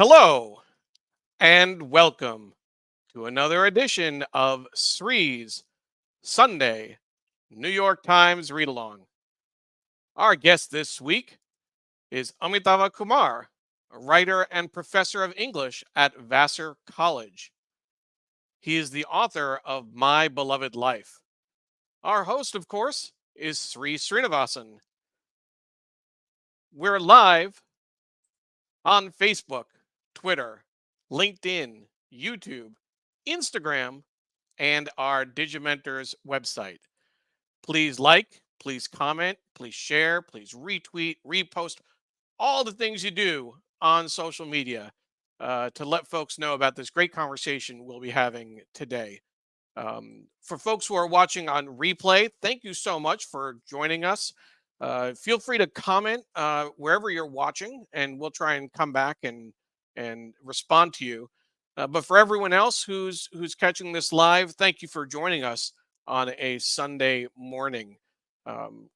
Hello and welcome to another edition of Sri's Sunday New York Times Read Along. Our guest this week is Amitava Kumar, a writer and professor of English at Vassar College. He is the author of My Beloved Life. Our host, of course, is Sri Srinivasan. We're live on Facebook, Twitter, LinkedIn, YouTube, Instagram, and our Digimentors website. Please like, please comment, please share, please retweet, repost, all the things you do on social media to let folks know about this great conversation we'll be having today. For folks who are watching on replay, thank you so much for joining us. Feel free to comment wherever you're watching, and we'll try and come back and respond to you. But for everyone else who's catching this live, thank you for joining us on a Sunday morning.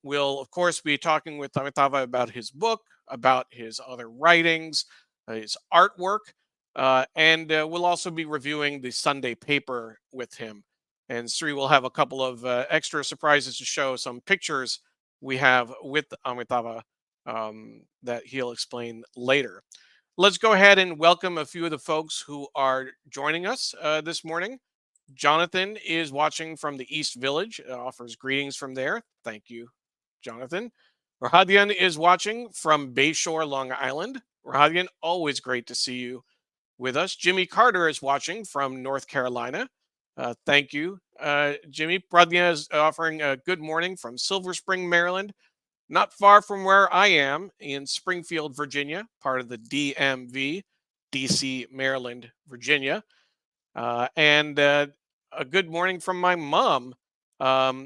We'll of course be talking with Amitava about his book, about his other writings, his artwork, and we'll also be reviewing the Sunday paper with him. And Sri will have a couple of extra surprises to show, some pictures we have with Amitava that he'll explain later. Let's go ahead and welcome a few of the folks who are joining us this morning. Jonathan is watching from the East Village, offers greetings from there. Thank you, Jonathan. Rahadian is watching from Bayshore, Long Island. Rahadian, always great to see you with us. Jimmy Carter is watching from North Carolina. Thank you, Jimmy. Pradnya is offering a good morning from Silver Spring, Maryland, not far from where I am in Springfield, Virginia, part of the DMV, DC, Maryland, Virginia. And a good morning from my mom,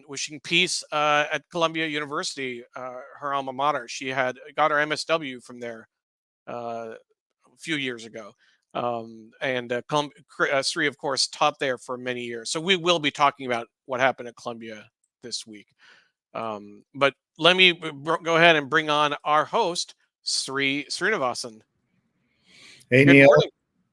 wishing peace at Columbia University, her alma mater. She got her MSW from there a few years ago. Sri, of course, taught there for many years. So we will be talking about what happened at Columbia this week. But let me go ahead and bring on our host, Sri Srinivasan. Hey, Good Neil.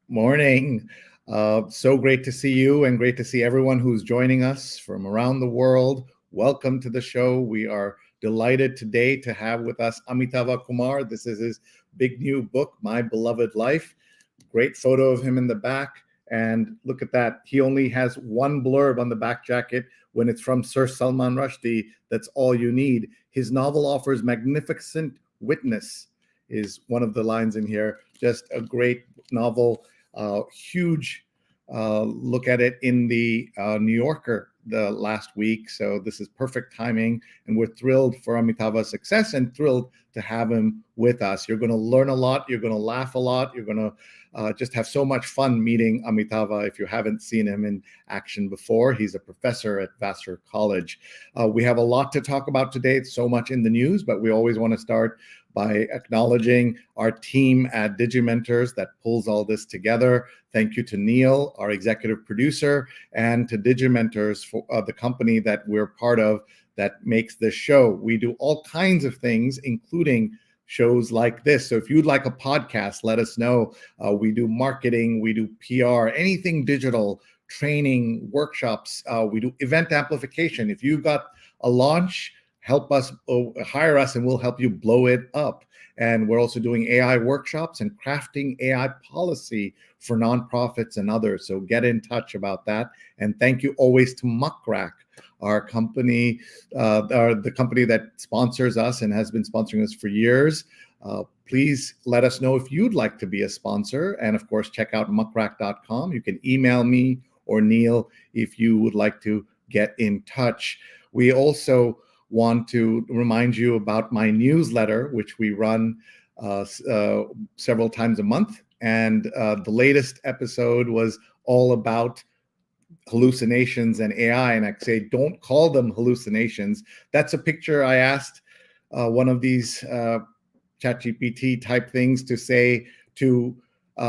Morning. Morning. So great to see you and great to see everyone who's joining us from around the world. Welcome to the show. We are delighted today to have with us Amitava Kumar. This is his big new book, My Beloved Life. Great photo of him in the back. And look at that. He only has one blurb on the back jacket. When it's from Sir Salman Rushdie, that's all you need. His novel offers magnificent witness is one of the lines in here. Just a great novel, huge look at it in the New Yorker the last week. So this is perfect timing. And we're thrilled for Amitava's success and thrilled to have him with us. You're going to learn a lot. You're going to laugh a lot. You're going to just have so much fun meeting Amitava if you haven't seen him in action before. He's a professor at Vassar College. We have a lot to talk about today. It's so much in the news, but we always want to start by acknowledging our team at Digimentors that pulls all this together. Thank you to Neil, our executive producer, and to Digimentors, for the company that we're part of that makes this show. We do all kinds of things, including shows like this. So if you'd like a podcast, let us know. We do marketing, we do PR, anything digital, training, workshops. We do event amplification. If you've got a launch, help us, hire us, and we'll help you blow it up. And we're also doing AI workshops and crafting AI policy for nonprofits and others. So get in touch about that. And thank you always to Muckrack, our company, the company that sponsors us and has been sponsoring us for years. Please let us know if you'd like to be a sponsor. And of course, check out muckrack.com. You can email me or Neil if you would like to get in touch. We also want to remind you about my newsletter, which we run several times a month. And the latest episode was all about hallucinations and AI. And I say, don't call them hallucinations. That's a picture I asked one of these ChatGPT type things to say to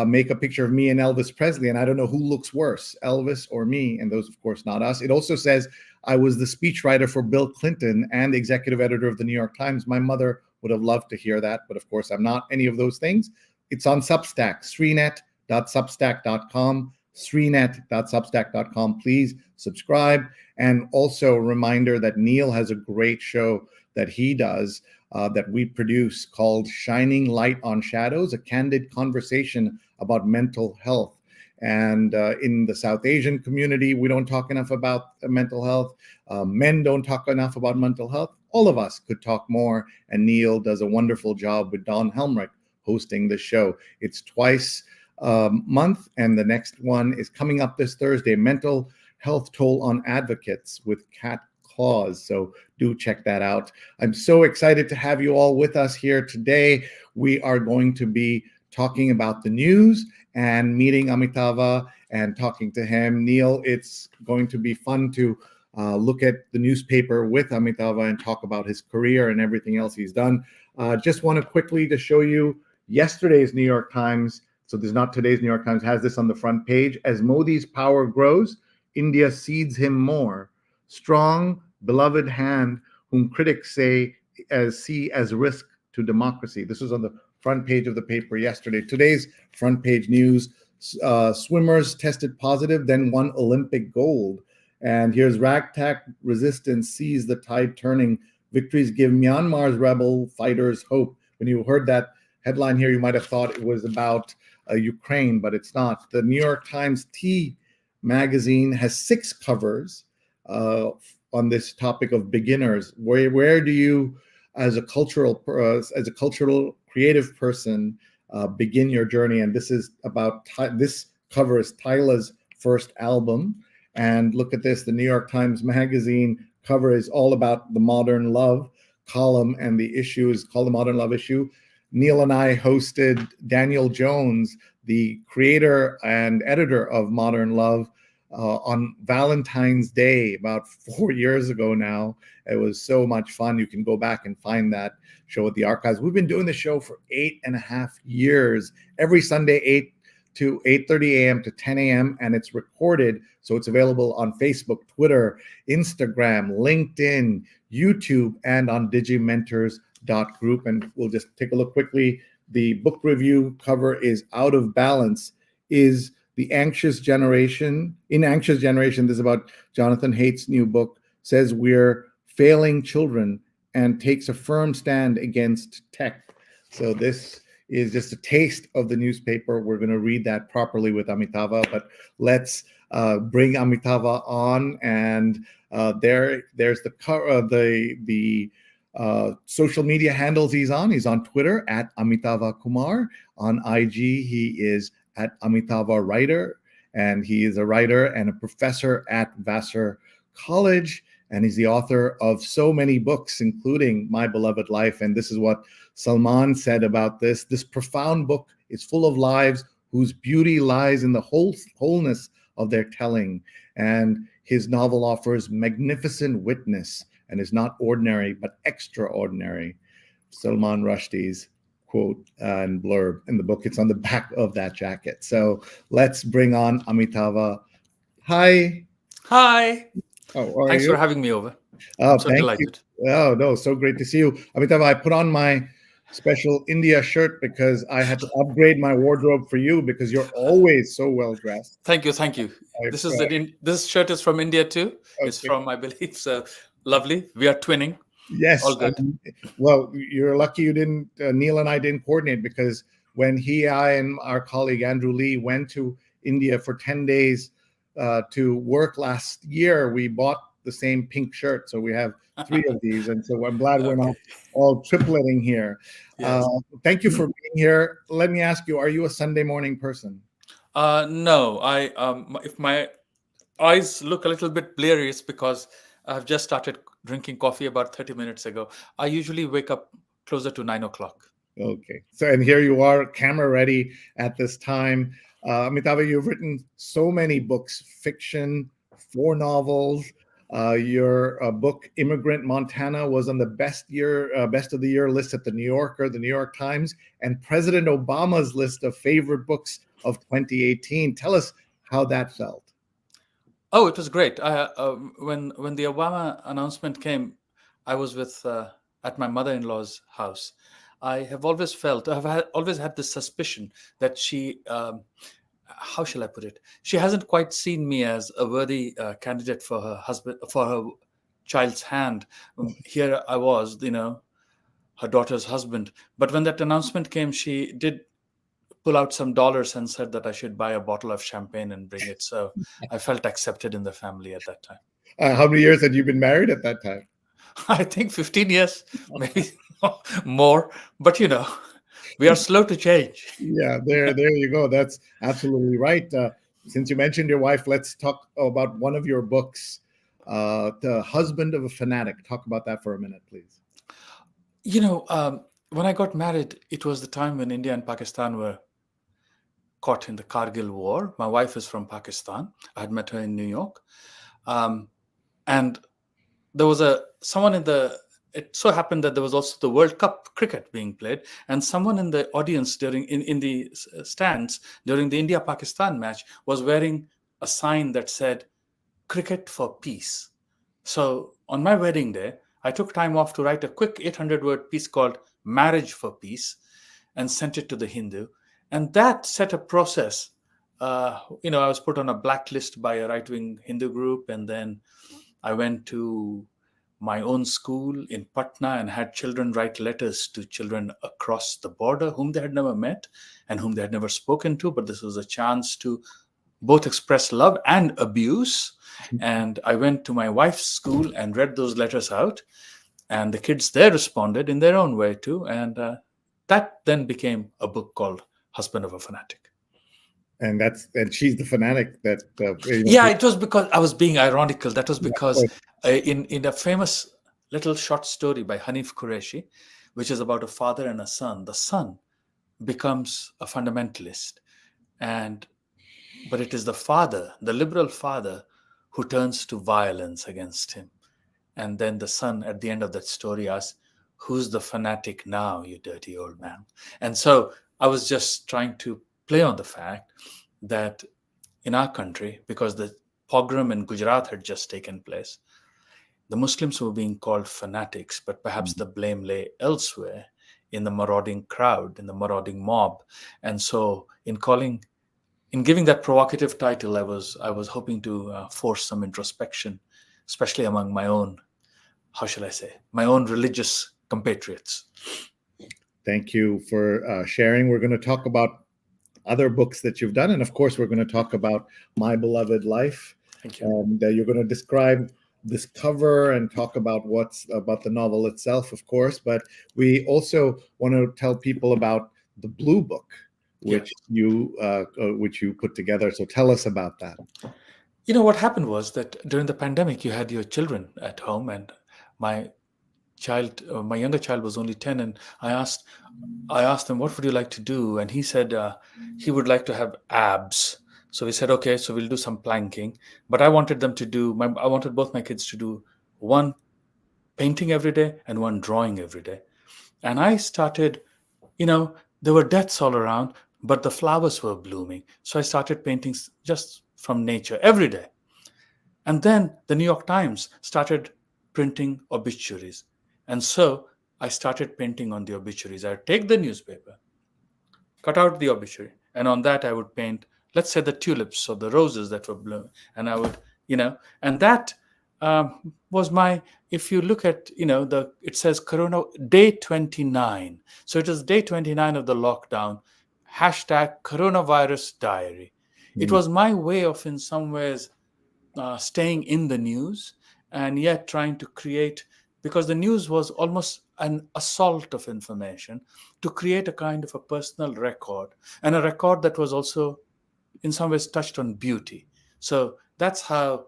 make a picture of me and Elvis Presley. And I don't know who looks worse, Elvis or me. And those, of course, not us. It also says I was the speechwriter for Bill Clinton and executive editor of the New York Times. My mother would have loved to hear that. But of course, I'm not any of those things. it's on Substack, srinet.substack.com, srinet.substack.com. Please subscribe. And also a reminder that Neil has a great show that he does that we produce called Shining Light on Shadows, a candid conversation about mental health. And in the South Asian community, we don't talk enough about mental health. Men don't talk enough about mental health. All of us could talk more. And Neil does a wonderful job with Don Helmrich hosting the show. It's twice a month, and the next one is coming up this Thursday, Mental Health Toll on Advocates with Kat Claus. So do check that out. I'm so excited to have you all with us here today. We are going to be talking about the news and meeting Amitava and talking to him. Neil, it's going to be fun to look at the newspaper with Amitava and talk about his career and everything else he's done. Just want to quickly to show you yesterday's New York Times. So there's not today's New York Times, has this on the front page. As Modi's power grows, India cedes him more. Strong, beloved hand whom critics see as risk to democracy. This was on the front page of the paper yesterday. Today's front page news, swimmers tested positive, then won Olympic gold. And here's ragtag resistance sees the tide turning. Victories give Myanmar's rebel fighters hope. When you heard that headline here, you might have thought it was about Ukraine, but it's not. The New York Times T magazine has 6 covers on this topic of beginners. Where do you, as a cultural creative person, begin your journey? And this is about this cover is Tyla's first album. And look at this, the New York Times Magazine cover is all about the modern love column, and the issue is called the Modern Love Issue. Neil and I hosted Daniel Jones, the creator and editor of Modern Love, on Valentine's Day about 4 years ago now. It was so much fun. You can go back and find that show at the archives. We've been doing the show for 8.5 years, every Sunday, 8 to 8:30 a.m. to 10 a.m. and it's recorded, so it's available on Facebook, Twitter, Instagram, LinkedIn, YouTube, and on digimentors.group. And we'll just take a look quickly. The book review cover is Out of Balance is the Anxious Generation. In Anxious Generation, this is about Jonathan Haidt's new book, says we're failing children and takes a firm stand against tech. So this is just a taste of the newspaper. We're going to read that properly with Amitava, but let's bring Amitava on. And there's the social media handles he's on. He's on Twitter at Amitava Kumar. On IG, he is at Amitava Writer, and he is a writer and a professor at Vassar College. And he's the author of so many books, including My Beloved Life. And this is what Salman said about this. This profound book is full of lives whose beauty lies in the wholeness of their telling. And his novel offers magnificent witness and is not ordinary, but extraordinary. Salman Rushdie's quote and blurb in the book. It's on the back of that jacket. So let's bring on Amitava. Hi. Hi. Oh, Thanks for having me over. Oh, I'm so thank delighted. you. Oh, no, so great to see you. Amitava, I put on my special India shirt because I had to upgrade my wardrobe for you because you're always so well dressed. Thank you. This shirt is from India too. Okay. It's from, I believe, so lovely. We are twinning. Yes. All good. Well, you're lucky you didn't, Neil and I didn't coordinate, because when I and our colleague Andrew Lee went to India for 10 days to work last year, we bought the same pink shirt. So we have 3 of these. And so I'm glad we're not all tripleting here. Yes. Thank you for being here. Let me ask you, are you a Sunday morning person? No, if my eyes look a little bit blurry, it's because I've just started drinking coffee about 30 minutes ago. I usually wake up closer to 9 o'clock. Okay. So, and here you are, camera ready at this time. Amitava, you've written so many books, fiction, 4 novels. Your book, Immigrant Montana, was on the best of the year list at the New Yorker, the New York Times, and President Obama's list of favorite books of 2018. Tell us how that felt. Oh, it was great. When the Obama announcement came, I was at my mother-in-law's house. I have always felt, always had this suspicion that she, how shall I put it? She hasn't quite seen me as a worthy candidate for her husband, for her child's hand. Here I was, her daughter's husband. But when that announcement came, she did pull out some dollars and said that I should buy a bottle of champagne and bring it. So I felt accepted in the family at that time. How many years had you been married at that time? I think 15 years, maybe more. But we are slow to change. Yeah, there you go. That's absolutely right. Since you mentioned your wife, let's talk about one of your books, The Husband of a Fanatic. Talk about that for a minute, please. When I got married, it was the time when India and Pakistan were caught in the Kargil war. My wife is from Pakistan. I had met her in New York. And there was someone it so happened that there was also the World Cup cricket being played, and someone in the audience in the stands during the India-Pakistan match was wearing a sign that said, "Cricket for Peace." So on my wedding day, I took time off to write a quick 800-word piece called Marriage for Peace and sent it to the Hindu. And that set a process. I was put on a blacklist by a right-wing Hindu group, and then I went to my own school in Patna and had children write letters to children across the border whom they had never met and whom they had never spoken to. But this was a chance to both express love and abuse. And I went to my wife's school and read those letters out. And the kids there responded in their own way too. And that then became a book called Husband of a Fanatic. And she's the fanatic that. Yeah, it was because I was being ironical. That was because in a famous little short story by Hanif Qureshi, which is about a father and a son, the son becomes a fundamentalist, but it is the father, the liberal father, who turns to violence against him. And then the son at the end of that story asks, "Who's the fanatic now, you dirty old man?" And so I was just trying to play on the fact that in our country, because the pogrom in Gujarat had just taken place, the Muslims were being called fanatics, but perhaps the blame lay elsewhere in the marauding crowd, in the marauding mob. And so in giving that provocative title, I was hoping to force some introspection, especially among my own, my own religious compatriots. Thank you for sharing. We're going to talk about other books that you've done. And of course, we're going to talk about My Beloved Life. Thank you. And you're going to describe this cover and talk about what's about the novel itself, of course. But we also want to tell people about the Blue Book, which you put together. So tell us about that. What happened was that during the pandemic, you had your children at home, and my younger child was only 10, and I asked him, "What would you like to do?" And he said he would like to have abs. So we said, okay, so we'll do some planking. But I wanted I wanted both my kids to do one painting every day and one drawing every day. And I started, there were deaths all around, but the flowers were blooming. So I started painting just from nature every day. And then the New York Times started printing obituaries. And so I started painting on the obituaries. I would take the newspaper, cut out the obituary, and on that I would paint, let's say, the tulips or the roses that were blooming. And I would, and that was my, if you look at, it says Corona, day 29. So it is day 29 of the lockdown, #coronavirus diary. It was my way of, in some ways, staying in the news and yet trying to create, because the news was almost an assault of information, to create a kind of a personal record, and a record that was also in some ways touched on beauty. So that's how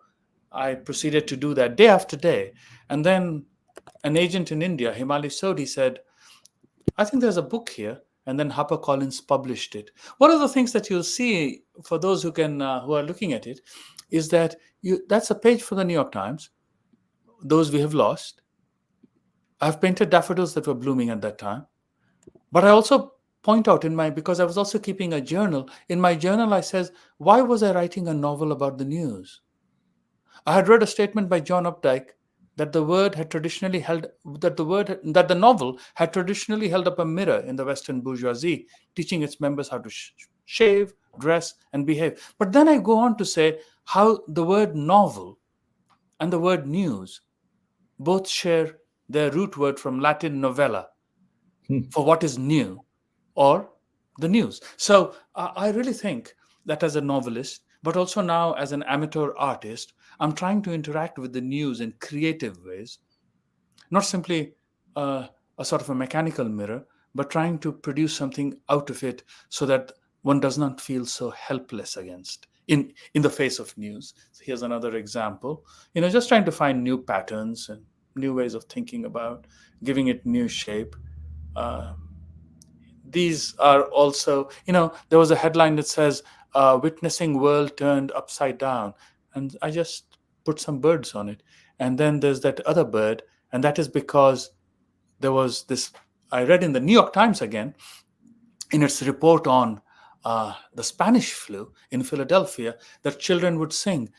I proceeded to do that day after day. And then an agent in India, Himali Sodhi, said, "I think there's a book here." And then HarperCollins published it. One of the things that you'll see for those who are looking at it is that that's a page for the New York Times, those we have lost. I've painted daffodils that were blooming at that time. But I also point out because I was also keeping a journal. In my journal, I says, why was I writing a novel about the news? I had read a statement by John Updike that the novel had traditionally held up a mirror in the Western bourgeoisie, teaching its members how to shave, dress, and behave. But then I go on to say how the word novel and the word news both share their root word from Latin novella, for what is new, or the news. So I really think that as a novelist, but also now as an amateur artist, I'm trying to interact with the news in creative ways, not simply a sort of a mechanical mirror, but trying to produce something out of it so that one does not feel so helpless against in the face of news. So here's another example. Just trying to find new patterns and new ways of thinking about, giving it new shape. These are also, there was a headline that says, witnessing world turned upside down. And I just put some birds on it. And then there's that other bird. And that is because there was this, I read in the New York Times again, in its report on the Spanish flu in Philadelphia, that children would sing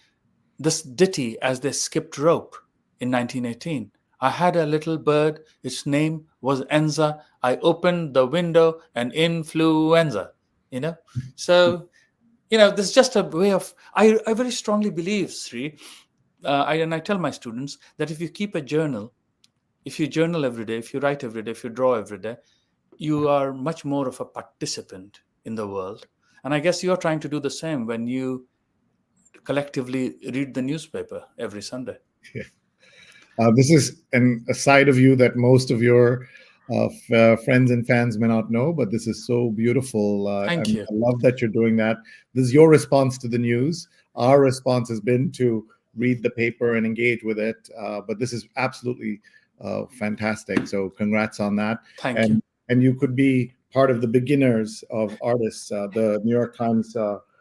this ditty as they skipped rope in 1918. I had a little bird, its name was Enza. I opened the window and influenza, So, this is just a way of, I very strongly believe, Sri, and I tell my students that if you keep a journal, if you journal every day, if you write every day, if you draw every day, you are much more of a participant in the world. And I guess you're trying to do the same when you collectively read the newspaper every Sunday. Yeah. This is a side of you that most of your friends and fans may not know, but this is so beautiful. Thank you. I love that you're doing that. This is your response to the news. Our response has been to read the paper and engage with it. But this is absolutely fantastic. So congrats on that. Thank you. And you could be part of the beginners of artists. The New York Times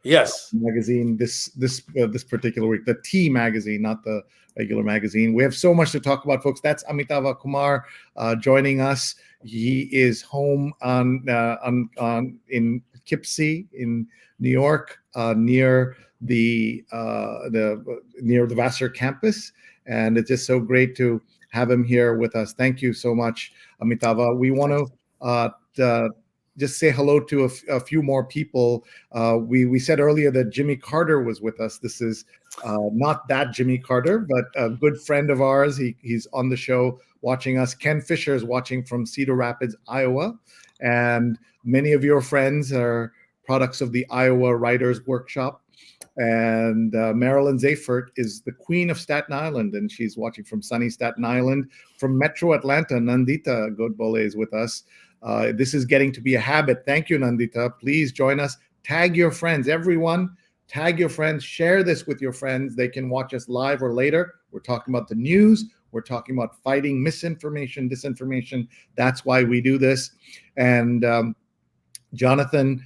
yes magazine this particular week, the T magazine, not the regular magazine. We have so much to talk about, folks. That's Amitava Kumar joining us. He is home in Poughkeepsie in New York, near the Vassar campus, and it's just so great to have him here with us. Thank you so much, Amitava. We want to just say hello to a few more people. We said earlier that Jimmy Carter was with us. This is not that Jimmy Carter, but a good friend of ours. He's on the show watching us. Ken Fisher is watching from Cedar Rapids, Iowa. And many of your friends are products of the Iowa Writers Workshop. And Marilyn Zafert is the queen of Staten Island, and she's watching from sunny Staten Island. From Metro Atlanta, Nandita Godbole is with us. This is getting to be a habit. Thank you, Nandita. Please join us. Tag your friends. Everyone, tag your friends. Share this with your friends. They can watch us live or later. We're talking about the news. We're talking about fighting misinformation, disinformation. That's why we do this. And Jonathan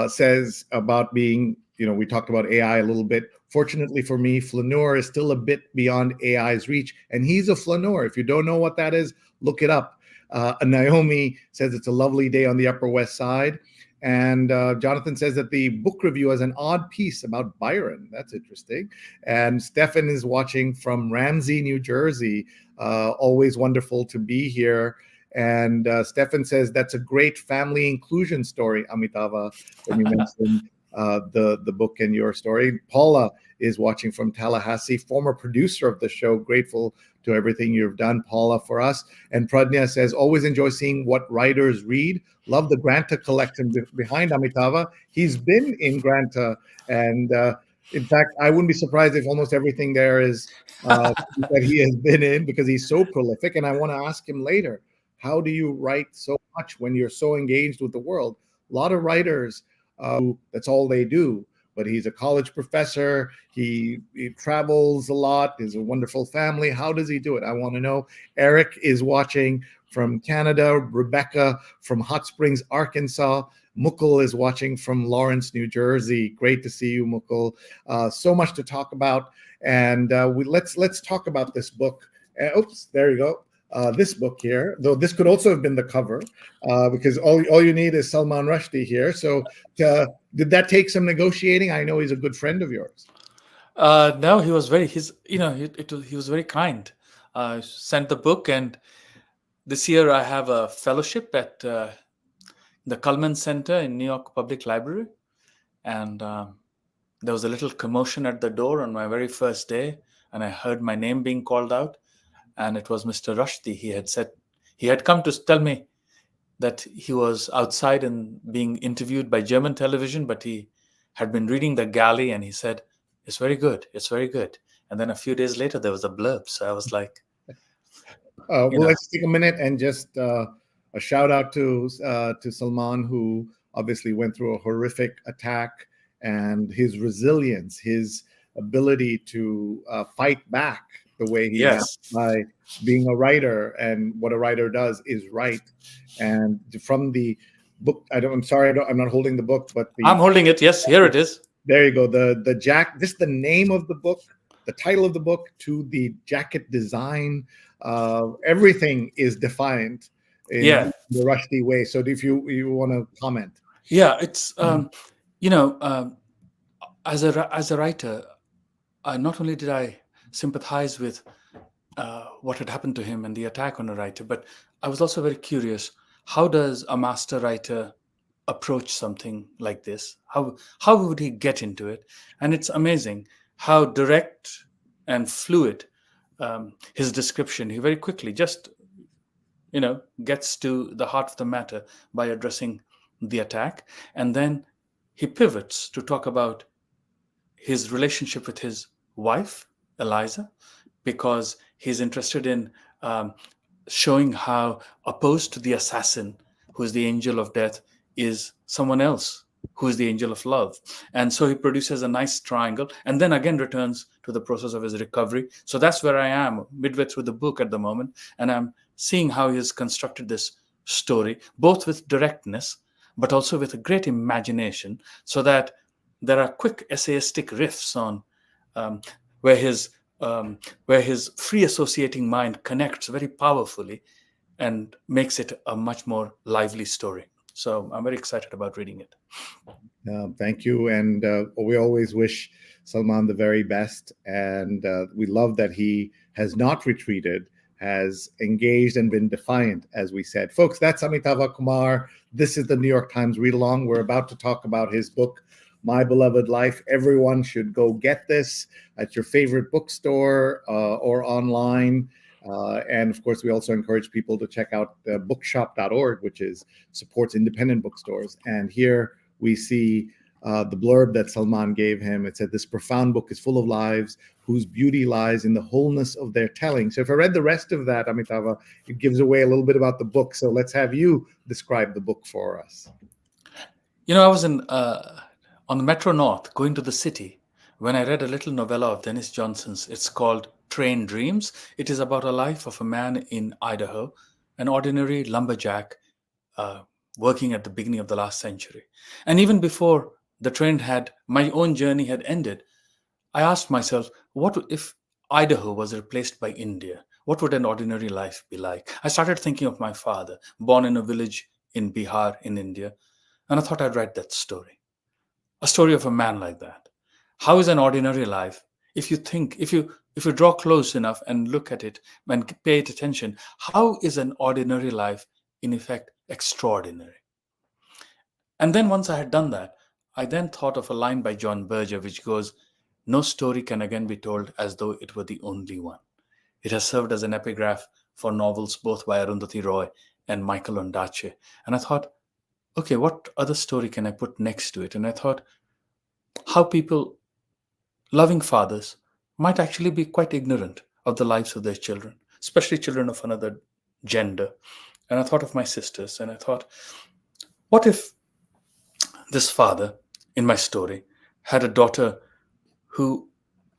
says about being, we talked about AI a little bit. Fortunately for me, flaneur is still a bit beyond AI's reach. And he's a flaneur. If you don't know what that is, look it up. Naomi says it's a lovely day on the Upper West Side. And Jonathan says that the book review has an odd piece about Byron. That's interesting. And Stefan is watching from Ramsey, New Jersey. Always wonderful to be here. And Stefan says that's a great family inclusion story, Amitava, when you mentioned the book and your story. Paula is watching from Tallahassee, former producer of the show. Grateful to everything you've done, Paula, for us. And Pradnya says, always enjoy seeing what writers read. Love the Granta collection behind Amitava. He's been in Granta. And in fact, I wouldn't be surprised if almost everything there is that he has been in, because he's so prolific. And I want to ask him later, how do you write so much when you're so engaged with the world? A lot of writers, that's all they do. But he's a college professor. He travels a lot. He's a wonderful family. How does he do it? I want to know. Eric is watching from Canada. Rebecca from Hot Springs, Arkansas. Mukul is watching from Lawrence, New Jersey. Great to see you, Mukul. So much to talk about. And let's talk about this book. Oops, there you go. This book here, though this could also have been the cover, because all you need is Salman Rushdie here. So did that take some negotiating? I know he's a good friend of yours. No, he was very he was very kind. I sent the book, and this year I have a fellowship at the Cullman Center in New York Public Library. And there was a little commotion at the door on my very first day, and I heard my name being called out. And it was Mr. Rushdie. He had come to tell me that he was outside and being interviewed by German television, but he had been reading The Galley, and he said, "It's very good. It's very good." And then a few days later, there was a blurb. So I was like, Well, let's take a minute and just a shout out to Salman, who obviously went through a horrific attack, and his resilience, his ability to fight back the way he has by being a writer, and what a writer does is write. And from the book, I'm sorry, I'm not holding the book, but I'm holding it. Yes, here it is. There you go. This is the name of the book, the title of the book, to the jacket design. Everything is defined in the Rushdie way. So if you want to comment. Yeah, it's as a writer, not only did I sympathize with what had happened to him and the attack on a writer, but I was also very curious, how does a master writer approach something like this? How would he get into it? And it's amazing how direct and fluid his description. He very quickly just gets to the heart of the matter by addressing the attack, and then he pivots to talk about his relationship with his wife Eliza, because he's interested in showing how opposed to the assassin, who is the angel of death, is someone else who is the angel of love. And so he produces a nice triangle, and then again returns to the process of his recovery. So that's where I am midway through the book at the moment, and I'm seeing how he has constructed this story, both with directness, but also with a great imagination, so that there are quick essayistic riffs on where his free associating mind connects very powerfully and makes it a much more lively story. So I'm very excited about reading it. Thank you. And we always wish Salman the very best. And we love that he has not retreated, has engaged and been defiant, as we said. Folks, that's Amitava Kumar. This is the New York Times Read Along. We're about to talk about his book, My Beloved Life. Everyone should go get this at your favorite bookstore or online. And of course, we also encourage people to check out bookshop.org, which supports independent bookstores. And here we see the blurb that Salman gave him. It said, "This profound book is full of lives whose beauty lies in the wholeness of their telling." So if I read the rest of that, Amitava, it gives away a little bit about the book. So let's have you describe the book for us. I was on the Metro North going to the city when I read a little novella of Dennis Johnson's. It's called Train Dreams. It is about a life of a man in Idaho, an ordinary lumberjack working at the beginning of the last century. And even before my own journey had ended, I asked myself, what if Idaho was replaced by India? What would an ordinary life be like? I started thinking of my father, born in a village in Bihar in India, and I thought I'd write that story. A story of a man like that. How is an ordinary life? If you draw close enough and look at it and pay it attention, how is an ordinary life in effect extraordinary? And then once I had done that, I then thought of a line by John Berger, which goes, "No story can again be told as though it were the only one." It has served as an epigraph for novels both by Arundhati Roy and Michael Ondaatje. And I thought, okay, what other story can I put next to it? And I thought, how people, loving fathers, might actually be quite ignorant of the lives of their children, especially children of another gender. And I thought of my sisters, and I thought, what if this father in my story had a daughter who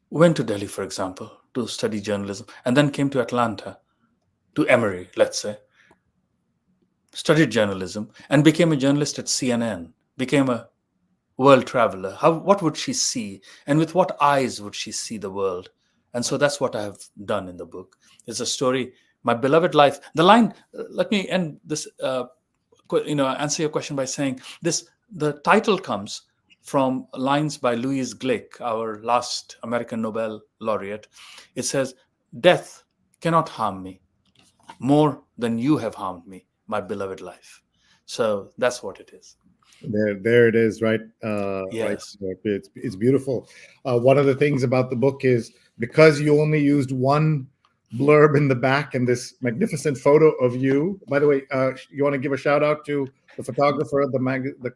went to Delhi, for example, to study journalism, and then came to Atlanta, to Emory, let's say, studied journalism, and became a journalist at CNN, became a world traveler. What would she see? And with what eyes would she see the world? And so that's what I have done in the book. It's a story, My Beloved Life. The line, let me end this, answer your question by saying this, the title comes from lines by Louise Glück, our last American Nobel laureate. It says, "Death cannot harm me more than you have harmed me, my beloved life. So that's what it is. There it is, right? Right. Yes. It's beautiful. One of the things about the book is because you only used one blurb in the back and this magnificent photo of you. By the way, you want to give a shout out to the photographer,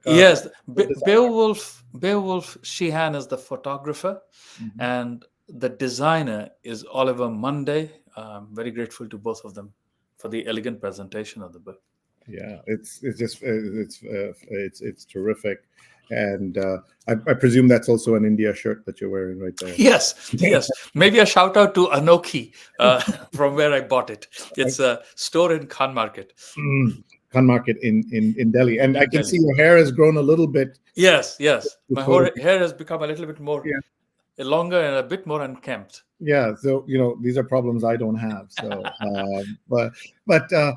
Yes, the designer? Beowulf Sheehan is the photographer, Mhm. and the designer is Oliver Monday. I'm very grateful to both of them for the elegant presentation of the book. Yeah, it's just it's terrific, and I presume that's also an India shirt that you're wearing right there. Yes, yes. Maybe a shout out to Anoki from where I bought it. It's a store in Khan Market Khan Market in Delhi, and I in can see Delhi. your hair has grown a little bit. Yes, yes. This My photo. hair has become a little bit more Yeah, longer and a bit more unkempt. yeah. So these are problems I don't have. So, but uh,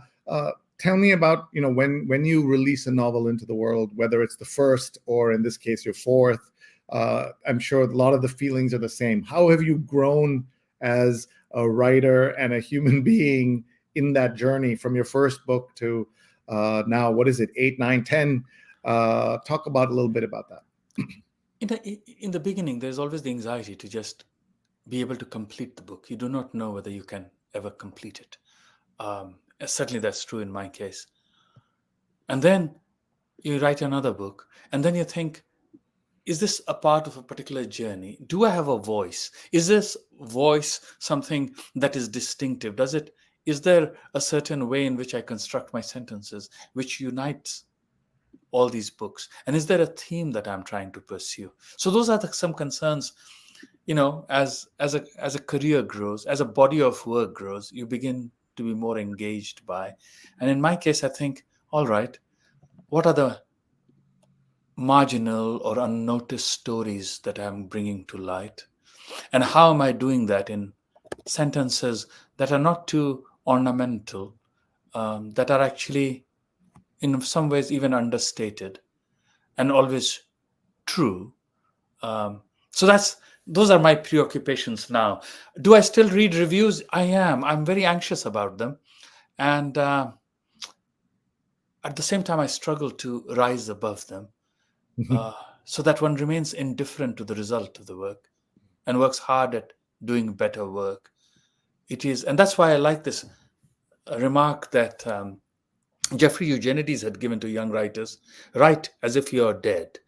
tell me about when you release a novel into the world, whether it's the first or in this case your fourth. I'm sure a lot of the feelings are the same. How have you grown as a writer and a human being in that journey from your first book to now? What is it? 8, 9, 10? Talk about a little bit about that. In the beginning, there's always the anxiety to just be able to complete the book. You do not know whether you can ever complete it. Certainly, that's true in my case. And then you write another book, and then you think, is this a part of a particular journey? Do I have a voice? Is this voice something that is distinctive? Is there a certain way in which I construct my sentences which unites all these books? And is there a theme that I'm trying to pursue? So those are some concerns. As a career grows, as a body of work grows, you begin to be more engaged by. And in my case, I think, all right, what are the marginal or unnoticed stories that I'm bringing to light? And how am I doing that in sentences that are not too ornamental, that are actually, in some ways, even understated and always true? So those are my preoccupations now. Do I still read reviews? I am. I'm very anxious about them. And at the same time, I struggle to rise above them so that one remains indifferent to the result of the work and works hard at doing better work. And that's why I like this remark that Jeffrey Eugenides had given to young writers: write as if you're dead,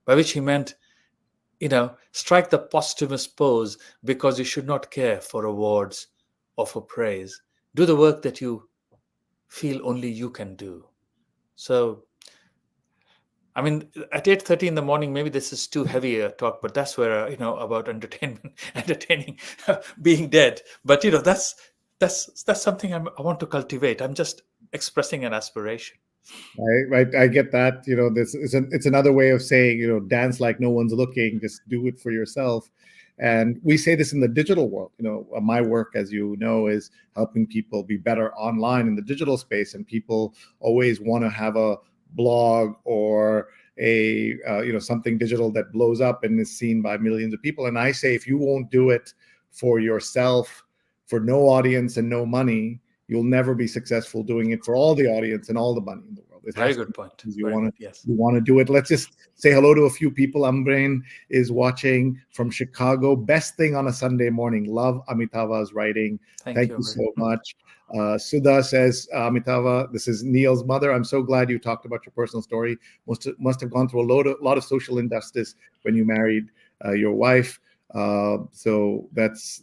by which he meant, strike the posthumous pose because you should not care for awards or for praise. Do the work that you feel only you can do. So, I mean, at 8:30 in the morning, maybe this is too heavy a talk, but that's where, about entertainment, entertaining, being dead. But, that's something I want to cultivate. I'm just expressing an aspiration. I get that. This is it's another way of saying, dance like no one's looking, just do it for yourself. And we say this in the digital world. My work, as you know, is helping people be better online in the digital space. And people always want to have a blog or a something digital that blows up and is seen by millions of people. And I say, if you won't do it for yourself, for no audience and no money, you'll never be successful doing it for all the audience and all the money in the world. It Very has to good point. be, Very good. Yes. you want to do it. Let's just say hello to a few people. Ambrain is watching from Chicago. Best thing on a Sunday morning. Love Amitava's writing. Thank you so much. Sudha says, Amitava, this is Neil's mother. I'm so glad you talked about your personal story. Must have gone through a lot of social injustice when you married your wife. So that's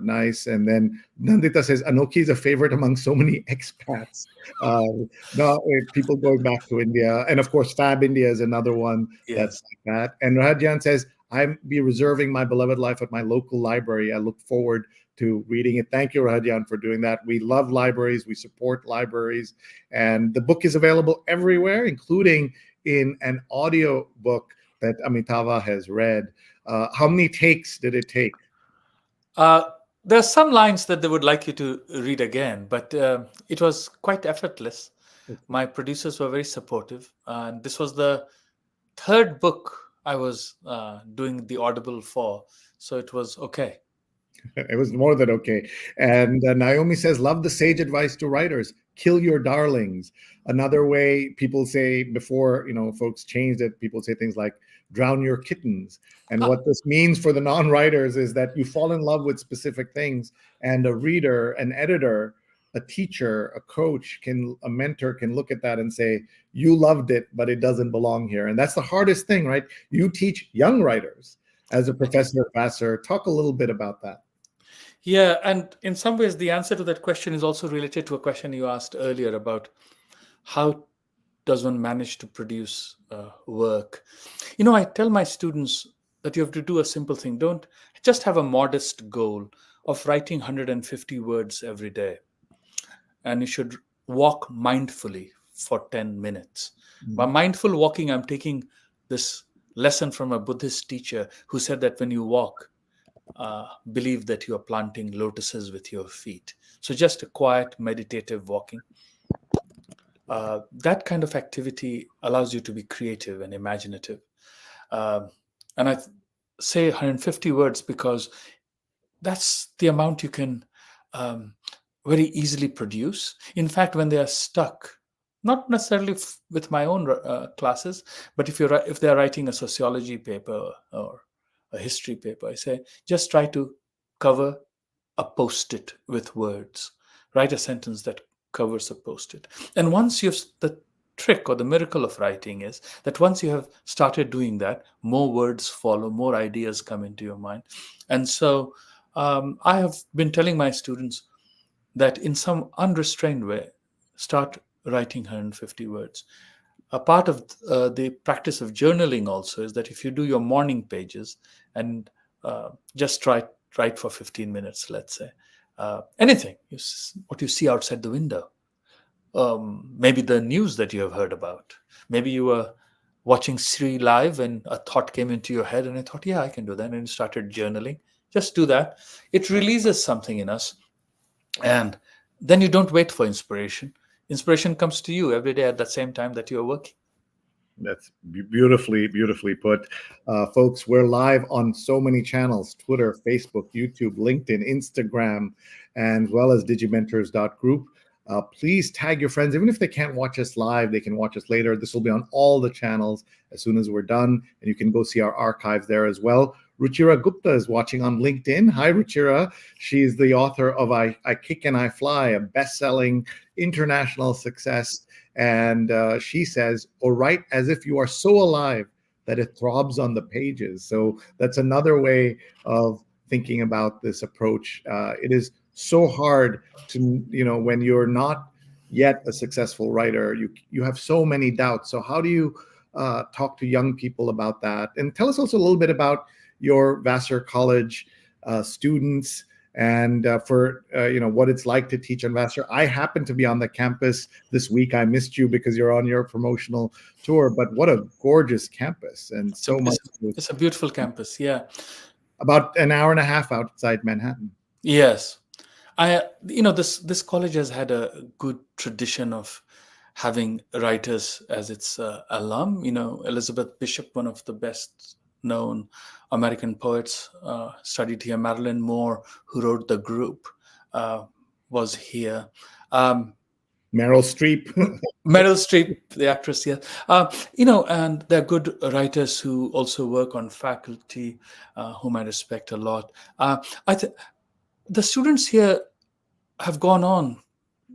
nice. And then Nandita says Anoki is a favorite among so many expats. People going back to India, and of course Fab India is another one that's like that. And Rajan says, I'll be reserving my beloved life at my local library. I look forward to reading it. Thank you, Rajan, for doing that. We love libraries. We support libraries. And the book is available everywhere, including in an audio book that Amitava has read. How many takes did it take? There are some lines that they would like you to read again, but it was quite effortless. My producers were very supportive. And this was the third book I was doing the Audible for. So it was okay. It was more than okay. And Naomi says, love the sage advice to writers. Kill your darlings. Another way people say before, folks changed it, people say things like drown your kittens. And what this means for the non-writers is that you fall in love with specific things, and a reader, an editor, a teacher, a coach, a mentor can look at that and say, you loved it, but it doesn't belong here. And that's the hardest thing, right? You teach young writers as a professor at Vassar. Talk a little bit about that. Yeah, and in some ways, the answer to that question is also related to a question you asked earlier about how does one manage to produce work. I tell my students that you have to do a simple thing. Don't just have a modest goal of writing 150 words every day. And you should walk mindfully for 10 minutes. By mindful walking, I'm taking this lesson from a Buddhist teacher who said that when you walk, believe that you are planting lotuses with your feet. So just a quiet, meditative walking. That kind of activity allows you to be creative and imaginative. And I say 150 words because that's the amount you can very easily produce. In fact, when they are stuck, not necessarily with my own classes, but if they're writing a sociology paper or a history paper, I say, just try to cover a post-it with words. Write a sentence that covers a post-it. And the trick or the miracle of writing is that once you have started doing that, more words follow, more ideas come into your mind. And so I have been telling my students that in some unrestrained way, start writing 150 words. A part of the practice of journaling also is that if you do your morning pages and just write for 15 minutes, let's say, anything, what you see outside the window, maybe the news that you have heard about, maybe you were watching Sri live and a thought came into your head and I thought, yeah, I can do that. And you started journaling. Just do that. It releases something in us. And then you don't wait for inspiration. Inspiration comes to you every day at the same time that you're working. That's beautifully put. Folks, we're live on so many channels: Twitter, Facebook, YouTube, LinkedIn, Instagram, and as well as digimentors.group. Please tag your friends. Even if they can't watch us live, they can watch us later. This will be on all the channels as soon as we're done, and you can go see our archives there as well. Ruchira Gupta is watching on LinkedIn. Hi, Ruchira. She's the author of I Kick and I Fly, a best-selling international success. And she says, or write as if you are so alive that it throbs on the pages. So that's another way of thinking about this approach. It is so hard to, when you're not yet a successful writer, you have so many doubts. So how do you talk to young people about that? And tell us also a little bit about your Vassar College students and for what it's like to teach on Vassar. I happen to be on the campus this week. I missed you because you're on your promotional tour, but what a gorgeous campus and so much. It's a beautiful campus, yeah. About an hour and a half outside Manhattan. Yes. This college has had a good tradition of having writers as its alum. Elizabeth Bishop, one of the best known American poets, studied here. Marilyn Moore, who wrote The Group, was here. Meryl Streep. Meryl Streep, the actress, yes. And there are good writers who also work on faculty, whom I respect a lot. The students here have gone on,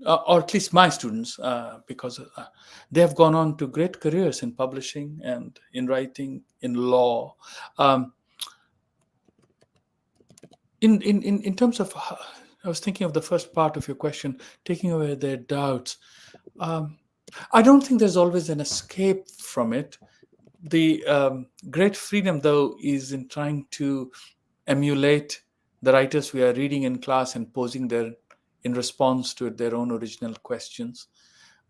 or at least my students, because they have gone on to great careers in publishing and in writing, in law. In terms of, I was thinking of the first part of your question, taking away their doubts. I don't think there's always an escape from it. The great freedom, though, is in trying to emulate the writers we are reading in class and posing in response to their own original questions.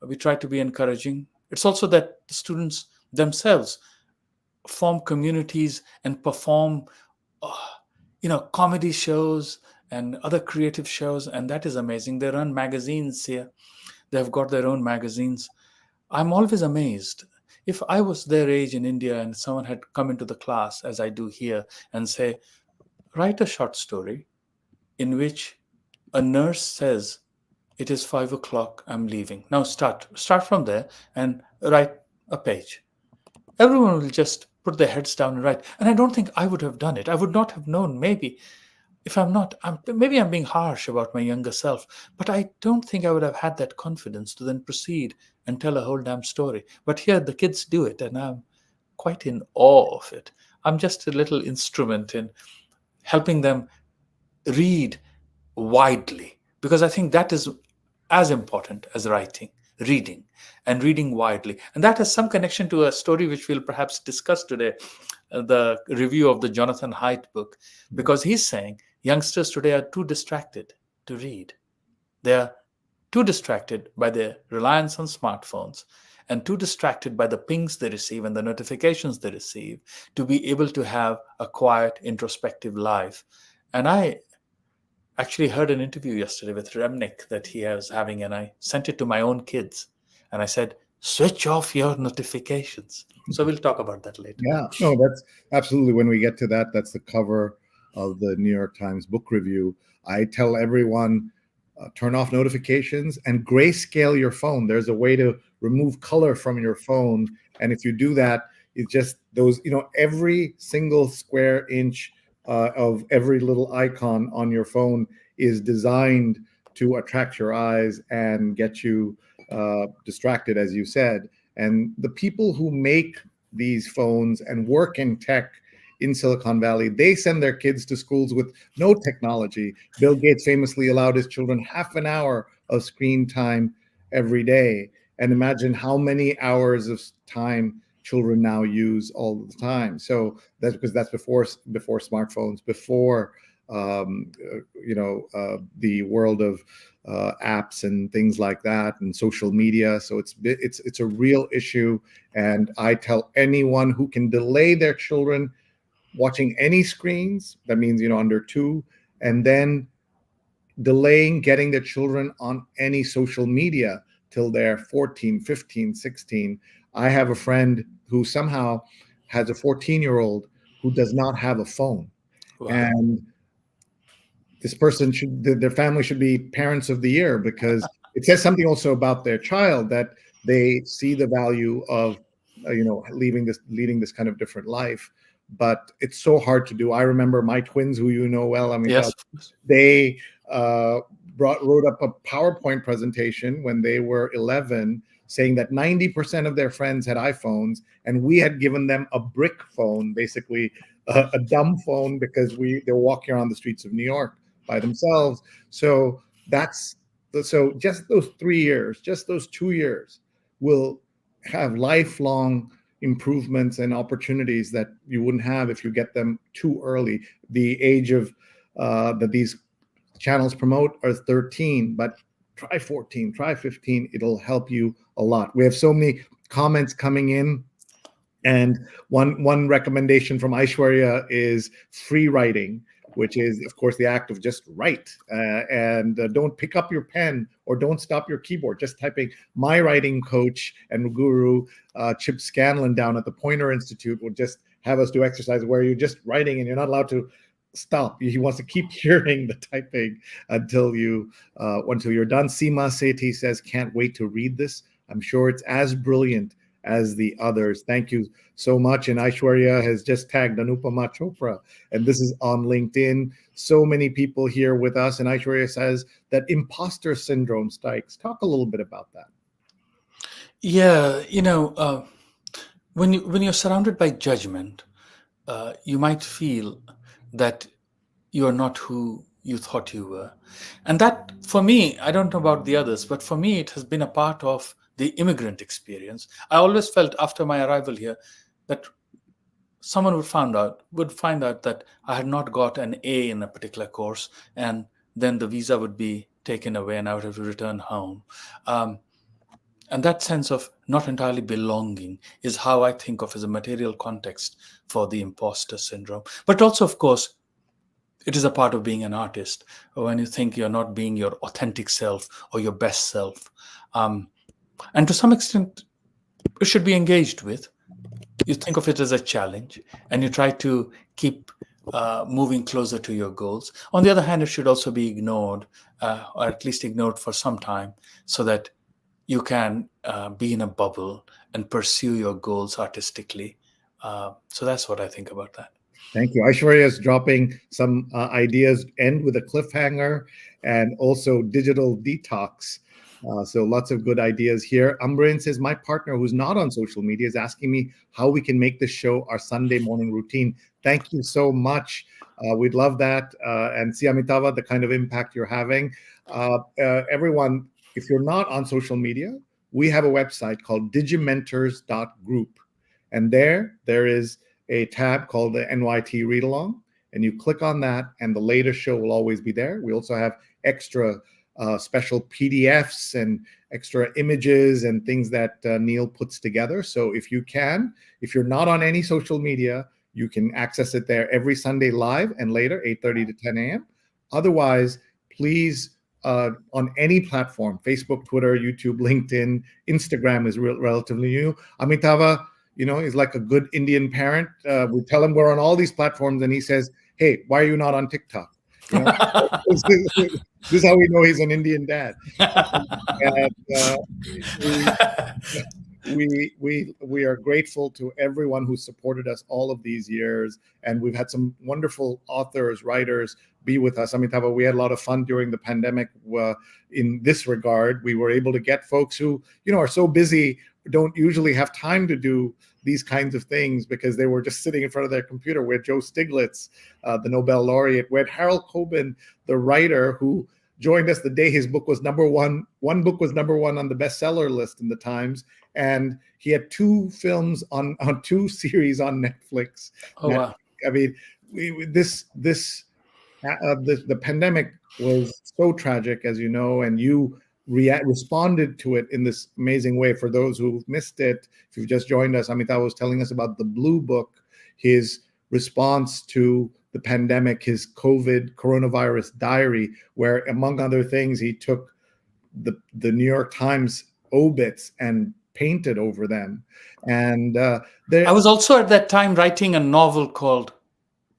We try to be encouraging. It's also that the students themselves form communities and perform, comedy shows and other creative shows, and that is amazing. They run magazines here. They have got their own magazines. I'm always amazed. If I was their age in India and someone had come into the class, as I do here, and say, write a short story, in which a nurse says, "It is 5 o'clock, I'm leaving." Now start from there and write a page. Everyone will just put their heads down and write. And I don't think I would have done it. I would not have known, maybe, if maybe I'm being harsh about my younger self, but I don't think I would have had that confidence to then proceed and tell a whole damn story. But here the kids do it, and I'm quite in awe of it. I'm just a little instrument in helping them read widely, because I think that is as important as reading and reading widely. And that has some connection to a story which we'll perhaps discuss today, the review of the Jonathan Haidt book, because he's saying youngsters today are too distracted to read. They are too distracted by their reliance on smartphones and too distracted by the pings they receive and the notifications they receive to be able to have a quiet, introspective life. And I actually heard an interview yesterday with Remnick that he was having, and I sent it to my own kids. And I said, switch off your notifications. So we'll talk about that later. Yeah, no, that's absolutely, when we get to that, that's the cover of the New York Times book review. I tell everyone, turn off notifications and grayscale your phone. There's a way to remove color from your phone. And if you do that, it's just those, every single square inch of every little icon on your phone is designed to attract your eyes and get you distracted, as you said. And the people who make these phones and work in tech in Silicon Valley, they send their kids to schools with no technology. Bill Gates famously allowed his children half an hour of screen time every day. And imagine how many hours of time children now use all the time. So that's because that's before smartphones, before the world of apps and things like that, and social media. So it's a real issue. And I tell anyone who can delay their children watching any screens, that means under 2, and then delaying getting their children on any social media till they're 14, 15, 16. I have a friend who somehow has a 14-year-old who does not have a phone. Wow. And this person their family should be parents of the year, because it says something also about their child, that they see the value of leading this kind of different life. But it's so hard to do. I remember my twins, who you know well, Yes. they wrote up a PowerPoint presentation when they were 11, saying that 90% of their friends had iPhones, and we had given them a brick phone, basically a dumb phone, because they're walking around the streets of New York by themselves. So just those 3 years, just those 2 years will have lifelong improvements and opportunities that you wouldn't have if you get them too early. The age of that these channels promote are 13, but try 14, try 15. It'll help you a lot. We have so many comments coming in, and one recommendation from Aishwarya is free writing, which is, of course, the act of just write, and don't pick up your pen or don't stop your keyboard. Just typing. My writing coach and guru, Chip Scanlon, down at the Poynter Institute, will just have us do exercises where you're just writing and you're not allowed to stop. He wants to keep hearing the typing until you're done. Seema Sethi says, can't wait to read this. I'm sure it's as brilliant as the others. Thank you so much. And Aishwarya has just tagged Anupama Chopra, and this is on LinkedIn. So many people here with us. And Aishwarya says that imposter syndrome strikes. Talk a little bit about that. Yeah, when you're surrounded by judgment, you might feel that you're not who you thought you were. And that, for me, I don't know about the others, but for me, it has been a part of the immigrant experience. I always felt after my arrival here that someone would find out that I had not got an A in a particular course, and then the visa would be taken away and I would have to return home. And that sense of not entirely belonging is how I think of as a material context for the imposter syndrome. But also, of course, it is a part of being an artist, when you think you're not being your authentic self or your best self. And to some extent, it should be engaged with. You think of it as a challenge, and you try to keep moving closer to your goals. On the other hand, it should also be ignored, or at least ignored for some time, so that you can be in a bubble and pursue your goals artistically. So that's what I think about that. Thank you. Aishwarya is dropping some ideas, end with a cliffhanger, and also digital detox. So lots of good ideas here. Ambreen says, my partner who's not on social media is asking me how we can make this show our Sunday morning routine. Thank you so much. We'd love that. And see, Amitava, the kind of impact you're having. Everyone, if you're not on social media, we have a website called digimentors.group. And there is a tab called the NYT Read Along, and you click on that, and the latest show will always be there. We also have extra special PDFs and extra images and things that Neil puts together. So if you're not on any social media, you can access it there every Sunday live and later, 8:30 to 10 a.m. Otherwise, please, on any platform, Facebook, Twitter, YouTube, LinkedIn, Instagram is relatively new. Amitava, is like a good Indian parent. We tell him we're on all these platforms, and he says, "Hey, why are you not on TikTok?" This is how we know he's an Indian dad. And we are grateful to everyone who supported us all of these years, and we've had some wonderful authors, writers be with us. Amitava, we had a lot of fun during the pandemic. In this regard, we were able to get folks who are so busy, don't usually have time to do these kinds of things because they were just sitting in front of their computer. We had Joe Stiglitz, the Nobel laureate. We had Harold Coben, the writer, who joined us the day his book was number one. One book was number one on the bestseller list in the Times, and he had 2 films on 2 series on Netflix. Oh, wow. I mean, the pandemic was so tragic, as you know, and you responded to it in this amazing way. For those who've missed it, if you've just joined us, Amitava was telling us about the Blue Book, his response to the pandemic, his coronavirus diary, where, among other things, he took the New York Times obits and painted over them. And I was also at that time writing a novel called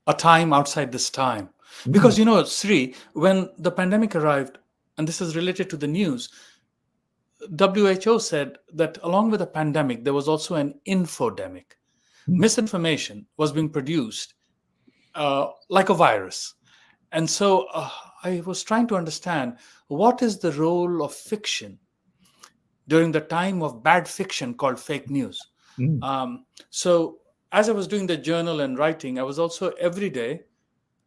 A Time Outside This Time. Because, Sri, when the pandemic arrived, and this is related to the news, WHO said that along with the pandemic, there was also an infodemic. Misinformation was being produced like a virus. And so I was trying to understand, what is the role of fiction during the time of bad fiction called fake news? So as I was doing the journal and writing, I was also every day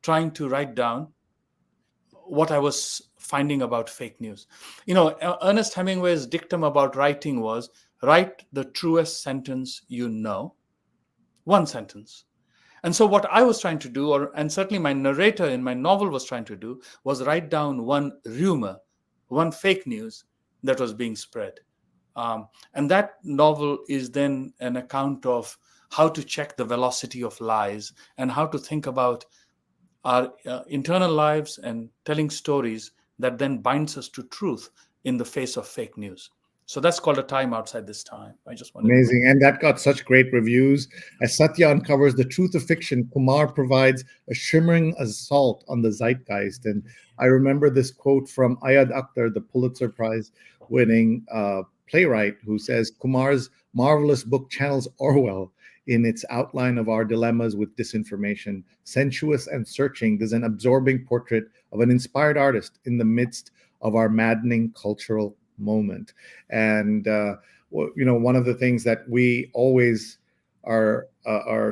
trying to write down what I was finding about fake news. Ernest Hemingway's dictum about writing was, write the truest sentence you know, one sentence. And so what I was trying to do, and certainly my narrator in my novel was trying to do, was write down one rumor, one fake news that was being spread. And that novel is then an account of how to check the velocity of lies and how to think about our internal lives and telling stories that then binds us to truth in the face of fake news. So that's called A Time Outside This Time. I just wanted amazing. And that got such great reviews. As Satya uncovers the truth of fiction, Kumar provides a shimmering assault on the zeitgeist. And I remember this quote from Ayad Akhtar, the Pulitzer Prize winning playwright, who says, Kumar's marvelous book channels Orwell in its outline of our dilemmas with disinformation. Sensuous and searching, there's an absorbing portrait of an inspired artist in the midst of our maddening cultural moment. And one of the things that we always are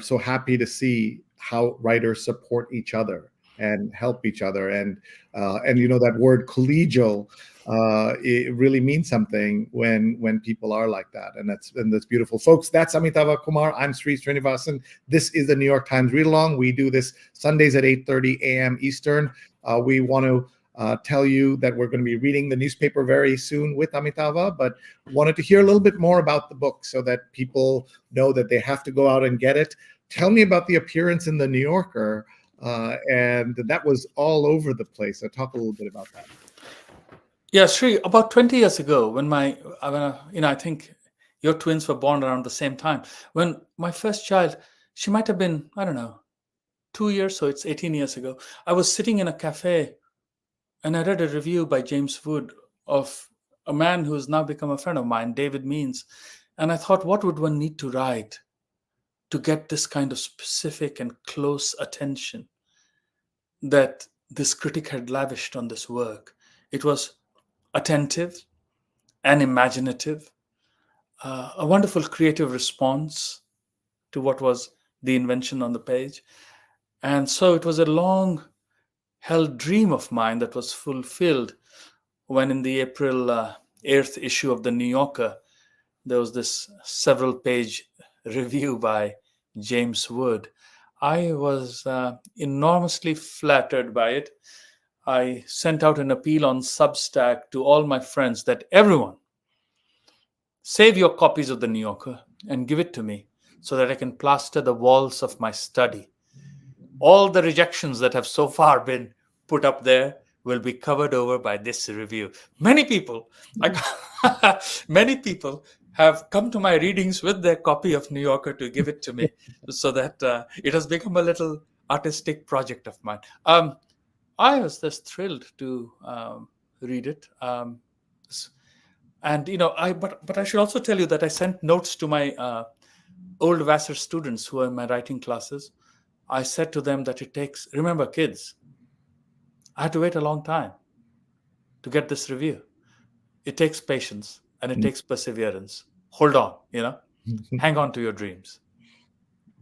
so happy to see, how writers support each other and help each other. And that word collegial, it really means something when people are like that. And that's beautiful. Folks, that's Amitava Kumar. I'm Sri Srinivasan. This is the New York Times Read Along. We do this Sundays at 8:30 a.m. Eastern. We want to tell you that we're going to be reading the newspaper very soon with Amitava, but wanted to hear a little bit more about the book so that people know that they have to go out and get it. Tell me about the appearance in the New Yorker, and that was all over the place. So talk a little bit about that. Yeah, Sri, about 20 years ago, when I think your twins were born around the same time. When my first child, she might have been, I don't know, 2 years, so it's 18 years ago. I was sitting in a cafe and I read a review by James Wood of a man who has now become a friend of mine, David Means. And I thought, what would one need to write to get this kind of specific and close attention that this critic had lavished on this work? It was attentive and imaginative, a wonderful creative response to what was the invention on the page. And so it was a long held dream of mine that was fulfilled when in the April 8th issue of the New Yorker, there was this several page review by James Wood. I was enormously flattered by it. I sent out an appeal on Substack to all my friends that everyone save your copies of the New Yorker and give it to me so that I can plaster the walls of my study. All the rejections that have so far been put up there will be covered over by this review. Many people have come to my readings with their copy of New Yorker to give it to me, so that it has become a little artistic project of mine. I was just thrilled to read it. And but I should also tell you that I sent notes to my old Vassar students who are in my writing classes. I said to them that remember kids, I had to wait a long time to get this review. It takes patience and it takes perseverance. Hold on, hang on to your dreams.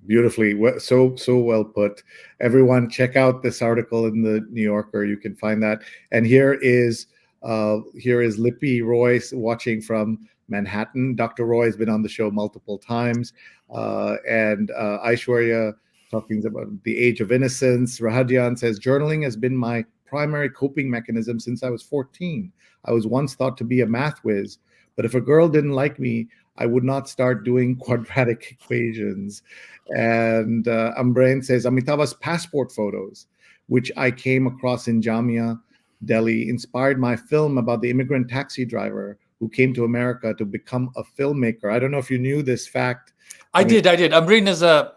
Beautifully, so well put. Everyone, check out this article in the New Yorker. You can find that. And here is Lippy Roy watching from Manhattan. Dr. Roy has been on the show multiple times, and Aishwarya talking about the age of innocence. Rahadjan says, journaling has been my primary coping mechanism since I was 14. I was once thought to be a math whiz, but if a girl didn't like me, I would not start doing quadratic equations. And Ambrain says, Amitava's passport photos, which I came across in Jamia, Delhi, inspired my film about the immigrant taxi driver who came to America to become a filmmaker. I don't know if you knew this fact. I did. Ambreen is I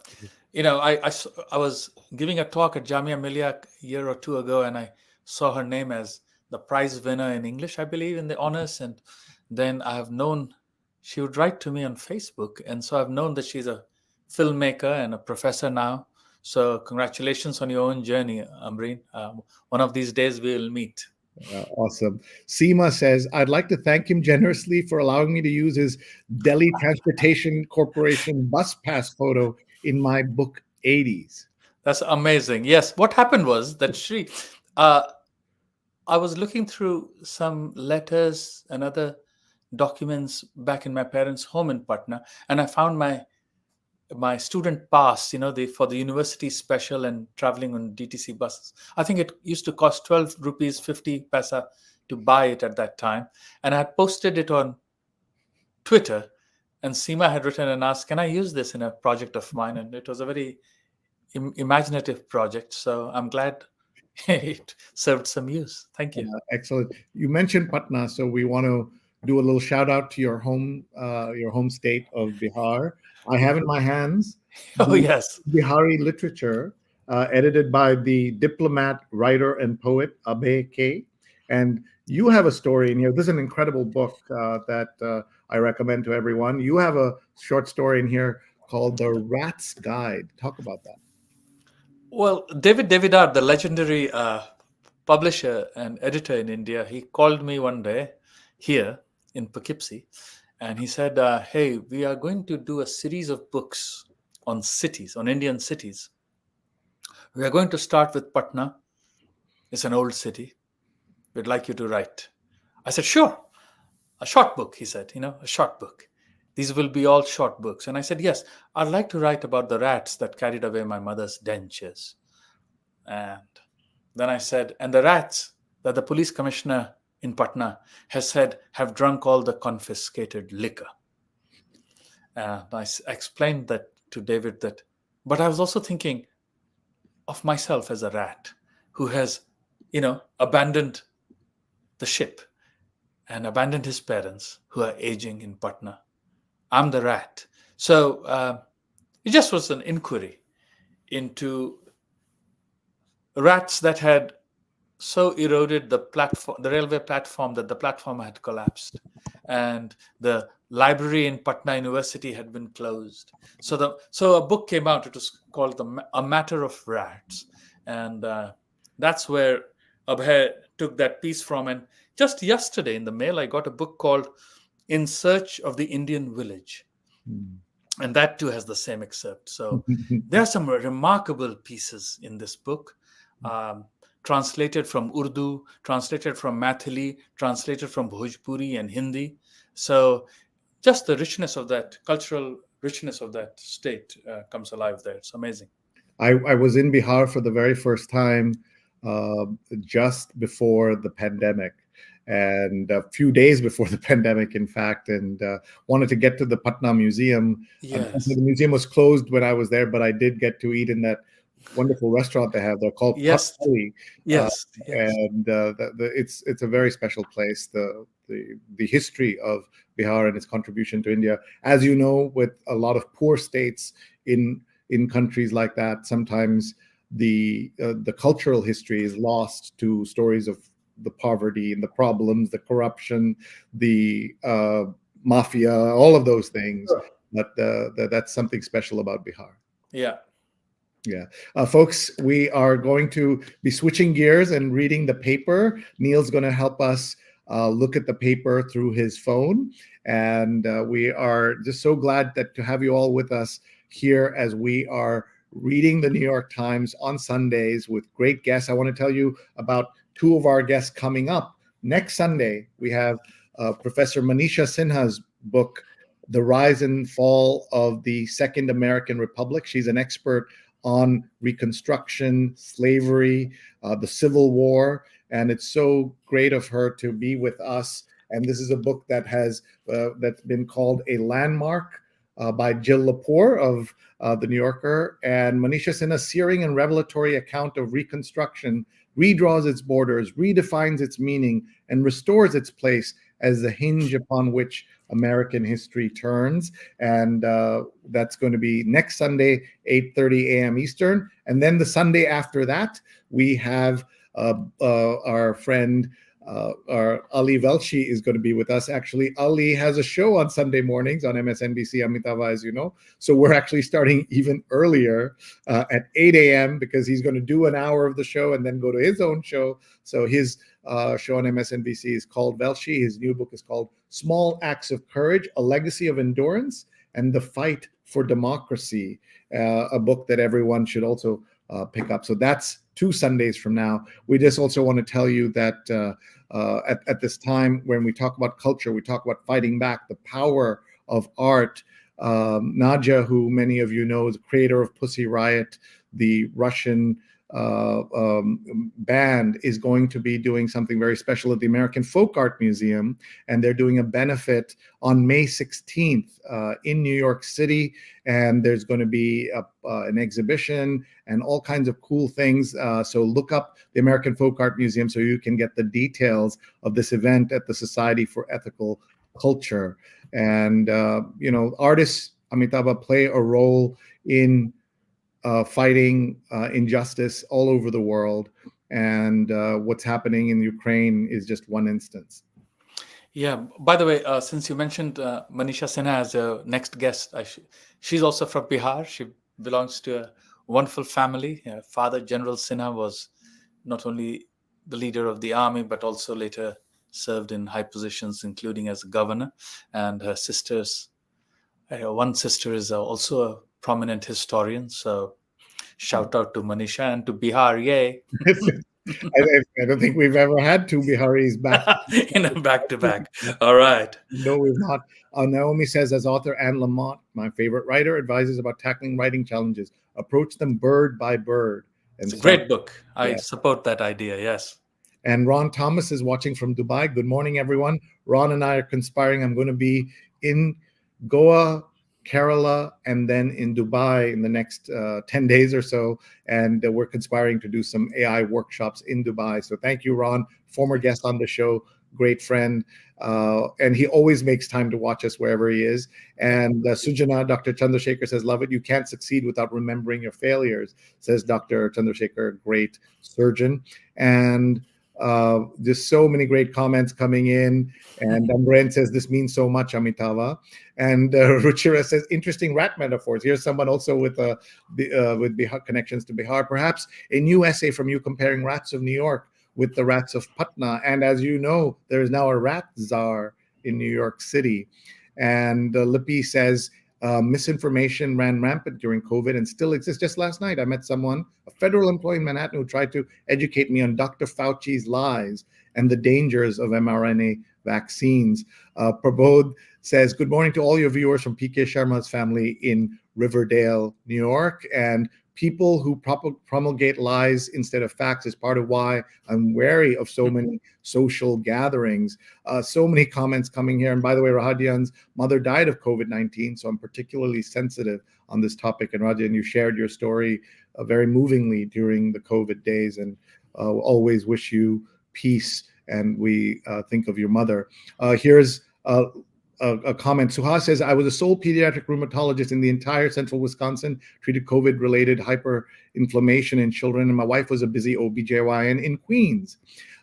was giving a talk at Jamia Millia a year or two ago, and I saw her name as the prize winner in English, I believe, in the honors. And then I have known she would write to me on Facebook. And so I've known that she's a filmmaker and a professor now. So congratulations on your own journey, Ambreen. One of these days we'll meet. Awesome. Seema says, I'd like to thank him generously for allowing me to use his Delhi Transportation Corporation bus pass photo in my book 80s. That's amazing. Yes. What happened was that I was looking through some letters and other documents back in my parents' home in Patna, and I found my student pass, for the university special and traveling on DTC buses. I think it used to cost 12 rupees 50 paisa to buy it at that time. And I had posted it on Twitter, and Seema had written and asked, can I use this in a project of mine? And it was a very imaginative project. So I'm glad it served some use. Thank you. Excellent. You mentioned Patna, so we want to do a little shout out to your home state of Bihar. I have in my hands yes, Bihari literature, edited by the diplomat, writer, and poet Abhay K. And you have a story in here. This is an incredible book that I recommend to everyone. You have a short story in here called The Rat's Guide. Talk about that. Well, David Devidar, the legendary publisher and editor in India, he called me one day here in Poughkeepsie, and he said, hey, we are going to do a series of books on cities, on Indian cities. We are going to start with Patna. It's an old city. We'd like you to write. I said, sure. A short book, he said, a short book. These will be all short books. And I said, yes, I'd like to write about the rats that carried away my mother's dentures. And then I said, and the rats that the police commissioner in Patna has said have drunk all the confiscated liquor. And I explained that to David but I was also thinking of myself as a rat who has, abandoned the ship and abandoned his parents who are aging in Patna. I'm the rat. So it just was an inquiry into rats that had so eroded the platform, the railway platform, that the platform had collapsed, and the library in Patna University had been closed. So a book came out. It was called A Matter of Rats, and that's where Abhay took that piece from. And just yesterday in the mail, I got a book called In Search of the Indian Village, and that too has the same excerpt. So there are some remarkable pieces in this book. Translated from Urdu, translated from Mathili, translated from Bhojpuri and Hindi. So just the richness of that, cultural richness of that state comes alive there. It's amazing. I was in Bihar for the very first time just before the pandemic, and a few days before the pandemic, in fact, and wanted to get to the Patna Museum. Yes. The museum was closed when I was there, but I did get to eat in that wonderful restaurant they have. They're called Yes. Patna. Yes. And it's a very special place. The history of Bihar and its contribution to India, as you know, with a lot of poor states in countries like that, sometimes the cultural history is lost to stories of the poverty and the problems, the corruption, the mafia, all of those things. Sure. But that's something special about Bihar. Yeah. Yeah. Folks, we are going to be switching gears and reading the paper. Neil's going to help us look at the paper through his phone. And we are just so glad to have you all with us here as we are reading the New York Times on Sundays with great guests. I want to tell you about two of our guests coming up. Next Sunday, we have Professor Manisha Sinha's book, The Rise and Fall of the Second American Republic. She's an expert on Reconstruction, slavery, the Civil War, and it's so great of her to be with us. And this is a book that has that's been called a landmark by Jill Lepore of The New Yorker. And Manisha Sinha's searing and revelatory account of Reconstruction redraws its borders, redefines its meaning, and restores its place as the hinge upon which American history turns. And that's going to be next Sunday, 8:30 a.m. Eastern. And then the Sunday after that, we have our friend our Ali Velshi is going to be with us. Actually, Ali has a show on Sunday mornings on MSNBC, Amitava, as you know. So we're actually starting even earlier at 8 a.m. because he's going to do an hour of the show and then go to his own show. So his show on MSNBC is called Velshi. His new book is called Small Acts of Courage, A Legacy of Endurance and the Fight for Democracy, a book that everyone should also pick up. So that's 2 Sundays from now. We just also want to tell you that at this time, when we talk about culture, we talk about fighting back, the power of art. Nadia, who many of you know, is the creator of Pussy Riot, the Russian band, is going to be doing something very special at the American Folk Art Museum, and they're doing a benefit on May 16th in New York City, and there's going to be an exhibition and all kinds of cool things. So look up the American Folk Art Museum so you can get the details of this event at the Society for Ethical Culture. And you know, artists, Amitava, play a role in fighting injustice all over the world, and what's happening in Ukraine is just one instance. Yeah. By the way, since you mentioned Manisha Sinha as a next guest, she's also from Bihar. She belongs to a wonderful family. Father General Sinha was not only the leader of the army, but also later served in high positions, including as a governor. And her sisters, one sister is also a prominent historian. So shout out to Manisha and to Bihar. Yay. I don't think we've ever had 2 Biharis back. Back to back. All right. No, we've not. Naomi says, as author Anne Lamott, my favorite writer, advises about tackling writing challenges. Approach them bird by bird. And it's a great book. I support that idea. Yes. And Ron Thomas is watching from Dubai. Good morning, everyone. Ron and I are conspiring. I'm going to be in Goa, Kerala, and then in Dubai in the next 10 days or so. And we're conspiring to do some AI workshops in Dubai. So thank you, Ron, former guest on the show. great friend. And he always makes time to watch us wherever he is. And Sujana, Dr. Chandrasekhar says, love it. You can't succeed without remembering your failures, says Dr. Chandrasekhar, great surgeon. And there's so many great comments coming in. And Amren says, this means so much, Amitava. And Ruchira says, interesting rat metaphors. Here's someone also with Bihar, connections to Bihar. Perhaps a new essay from you comparing rats of New York with the rats of Patna. And as you know, there is now a rat czar in New York City. And Lippy says, misinformation ran rampant during COVID and still exists. Just last night, I met someone, a federal employee in Manhattan, who tried to educate me on Dr. Fauci's lies and the dangers of mRNA vaccines. Prabodh says, good morning to all your viewers from PK Sharma's family in Riverdale, New York. And people who promulgate lies instead of facts is part of why I'm wary of so many social gatherings. So many comments coming here. And by the way, Rahadian's mother died of COVID-19, so I'm particularly sensitive on this topic. And Rahadian, you shared your story very movingly during the COVID days, and always wish you peace. And we think of your mother. Here's a comment. Suha says, I was the sole pediatric rheumatologist in the entire central Wisconsin, treated COVID-related hyperinflammation in children, and my wife was a busy OBGYN in Queens.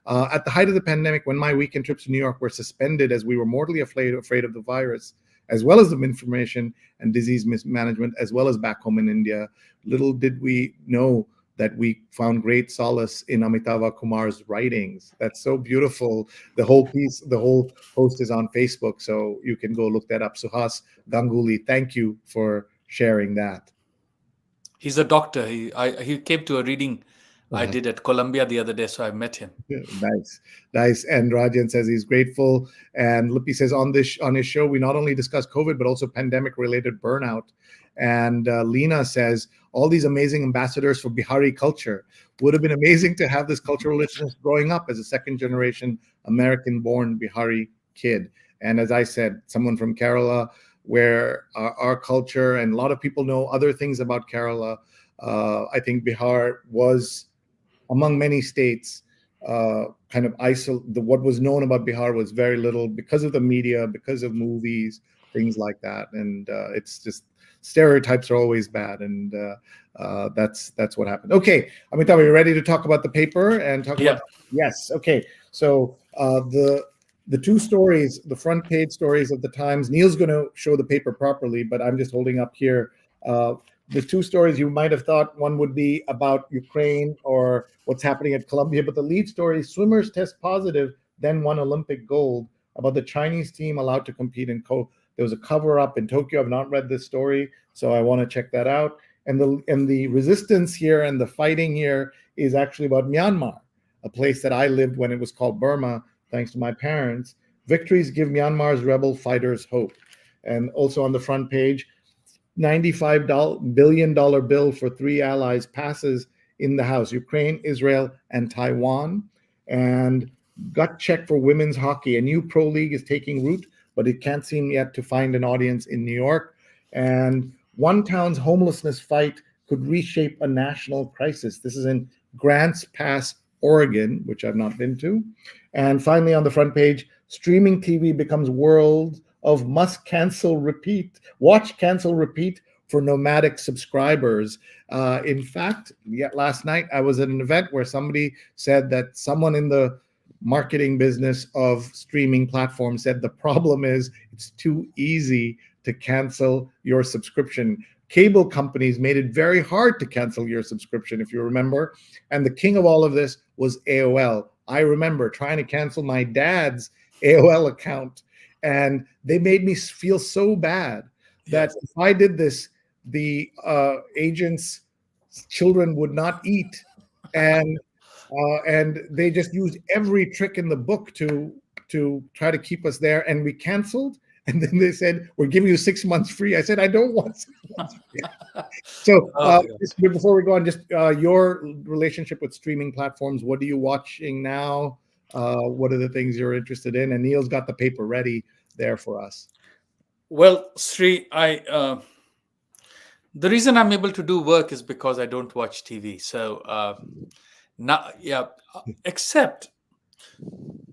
At the height of the pandemic, when my weekend trips to New York were suspended as we were mortally afraid of the virus, as well as the information and disease mismanagement, as well as back home in India, little did we know that we found great solace in Amitava Kumar's writings. That's so beautiful. The whole piece, the whole post is on Facebook, so you can go look that up. Suhas Ganguly, thank you for sharing that. He's a doctor. He came to a reading I did at Columbia the other day, so I met him. Nice. And Rajan says he's grateful. And Lippy says on his show, we not only discuss COVID, but also pandemic-related burnout. And Lena says, all these amazing ambassadors for Bihari culture. Would have been amazing to have this cultural richness growing up as a second-generation American-born Bihari kid. And as I said, someone from Kerala, where our culture, and a lot of people know other things about Kerala. I think Bihar was, among many states, kind of what was known about Bihar was very little because of the media, because of movies, things like that. And it's just, stereotypes are always bad, and that's what happened. Okay, Amitava, are you ready to talk about the paper and talk about? Yes. Okay. So the two stories, the front page stories of the Times. Neil's going to show the paper properly, but I'm just holding up here. The two stories you might have thought one would be about Ukraine or what's happening at Columbia, but the lead story, swimmers test positive, then won Olympic gold, about the Chinese team allowed to compete in there was a cover-up in Tokyo. I've not read this story, so I want to check that out. And the resistance here and the fighting here is actually about Myanmar, a place that I lived when it was called Burma, thanks to my parents. Victories give Myanmar's rebel fighters hope. And also on the front page, $95 billion bill for 3 allies passes in the House: Ukraine, Israel, and Taiwan. And gut check for women's hockey. A new pro league is taking root, but it can't seem yet to find an audience in New York. And one town's homelessness fight could reshape a national crisis. This is in Grants Pass, Oregon, which I've not been to. And finally, on the front page, streaming TV becomes world of must cancel repeat, watch cancel repeat for nomadic subscribers. In fact, last night I was at an event where somebody said that someone in the marketing business of streaming platforms said the problem is it's too easy to cancel your subscription. Cable companies made it very hard to cancel your subscription, if you remember. And the king of all of this was AOL. I remember trying to cancel my dad's AOL account, and they made me feel so bad that if I did this, the agents' children would not eat. And they just used every trick in the book to try to keep us there. And we canceled. And then they said, we're giving you 6 months free. I said, I don't want 6 months free. So before we go on, just your relationship with streaming platforms. What are you watching now? What are the things you're interested in? And Neil's got the paper ready there for us. Well, Sri, the reason I'm able to do work is because I don't watch TV. So except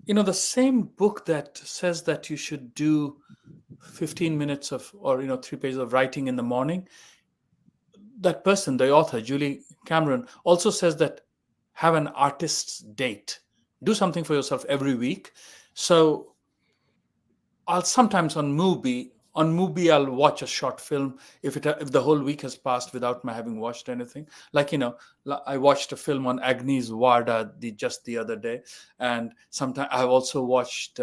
The same book that says that you should do 15 minutes of, or 3 pages of writing in the morning, that person, the author Julie Cameron, also says that have an artist's date, do something for yourself every week. So I'll sometimes on Mubi I'll watch a short film if the whole week has passed without my having watched anything. Like, I watched a film on Agnes Varda just the other day, and sometimes I've also watched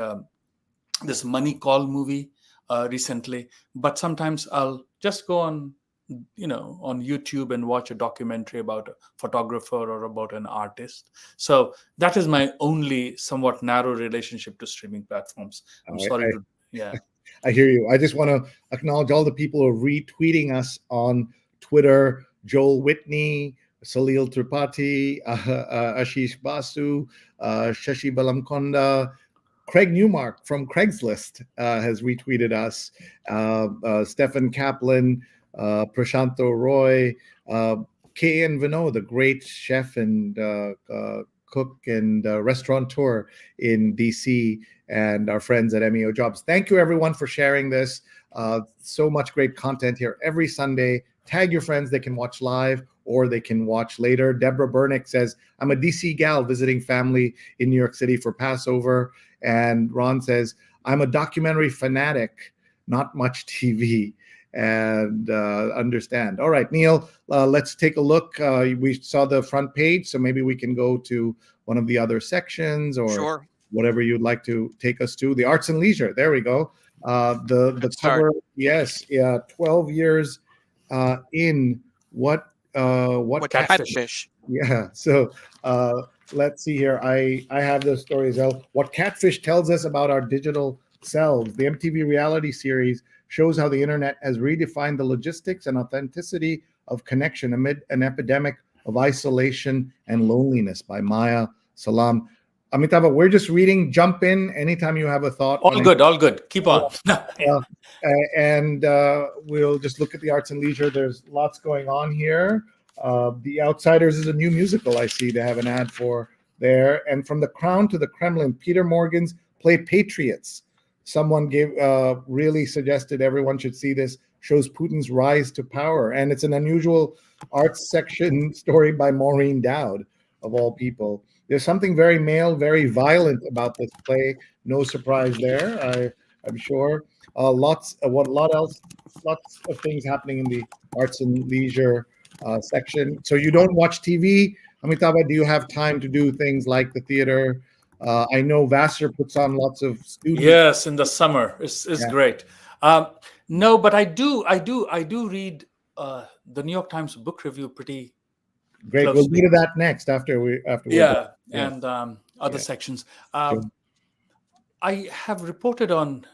this Money Call movie recently. But sometimes I'll just go on YouTube and watch a documentary about a photographer or about an artist. So that is my only somewhat narrow relationship to streaming platforms. I'm sorry to. Yeah. I hear you. I just want to acknowledge all the people who are retweeting us on Twitter: Joel Whitney, Salil Tripathi, Ashish Basu, Shashi Balamkonda, Craig Newmark from Craigslist has retweeted us, Stephen Kaplan, Prashanto Roy, K.N. Vinod, the great chef and cook and restaurateur in DC, and our friends at MEO Jobs. Thank you, everyone, for sharing this. So much great content here every Sunday. Tag your friends. They can watch live or they can watch later. Deborah Bernick says, I'm a DC gal visiting family in New York City for Passover. And Ron says, I'm a documentary fanatic, not much TV. And understand. All right, Neil, let's take a look. We saw the front page, so maybe we can go to one of the other sections or Sure. whatever you'd like to take us to. The arts and leisure. There we go. The cover. Yes. Yeah. 12 years in what Catfish. Yeah. So let's see here. I have the stories. What Catfish tells us about our digital selves. The MTV reality series shows how the internet has redefined the logistics and authenticity of connection amid an epidemic of isolation and loneliness, by Maya Salam. Amitava, we're just reading. Jump in anytime you have a thought. All good. Keep on. And we'll just look at the arts and leisure. There's lots going on here. The Outsiders is a new musical I see they have an ad for there. And From the Crown to the Kremlin, Peter Morgan's play Patriots. Someone really suggested everyone should see this. Shows Putin's rise to power. And it's an unusual arts section story by Maureen Dowd, of all people. There's something very male, very violent about this play. No surprise there, I'm sure. Lots of things happening in the arts and leisure section. So you don't watch TV, Amitava? Do you have time to do things like the theater? I know Vassar puts on lots of student. Yes, in the summer, it's great. No, but I do read the New York Times book review pretty great. closely. We'll go to that next after we. And other sections. I have reported on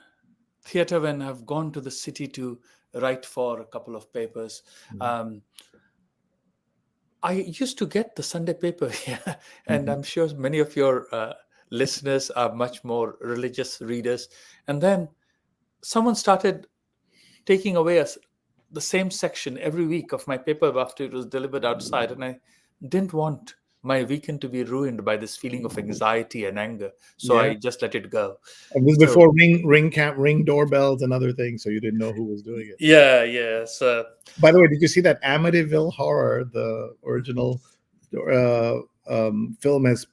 theater when I've gone to the city to write for a couple of papers. I used to get the Sunday paper here, and I'm sure many of your listeners are much more religious readers. And then someone started taking away the same section every week of my paper after it was delivered outside, and I didn't want my weekend to be ruined by this feeling of anxiety and anger, so I just let it go. And this was before ring doorbells and other things, so you didn't know who was doing it. Yeah. So, by the way, did you see that Amityville Horror, the original film, has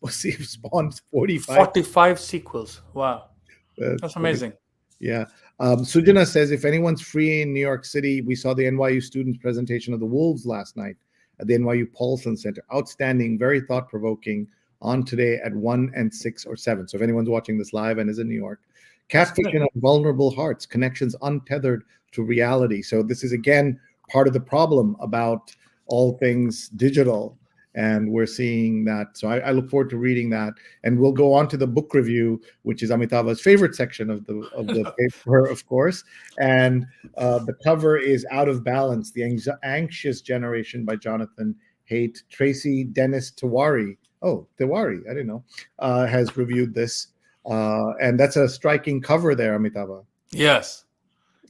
spawned 45 sequels? Wow, that's amazing. Yeah. Sujana says, if anyone's free in New York City, we saw the NYU students presentation of The Wolves last night at the NYU Paulson Center. Outstanding, very thought-provoking, on today at 1 and 6 or 7. So if anyone's watching this live and is in New York, Catfish on Vulnerable Hearts, connections untethered to reality. So this is, again, part of the problem about all things digital. And we're seeing that. So I look forward to reading that. And we'll go on to the book review, which is Amitava's favorite section of the paper, of course. And the cover is Out of Balance, The Anxious Generation by Jonathan Haidt. Tracy Dennis Tiwari, I didn't know, has reviewed this. And that's a striking cover there, Amitava. Yes.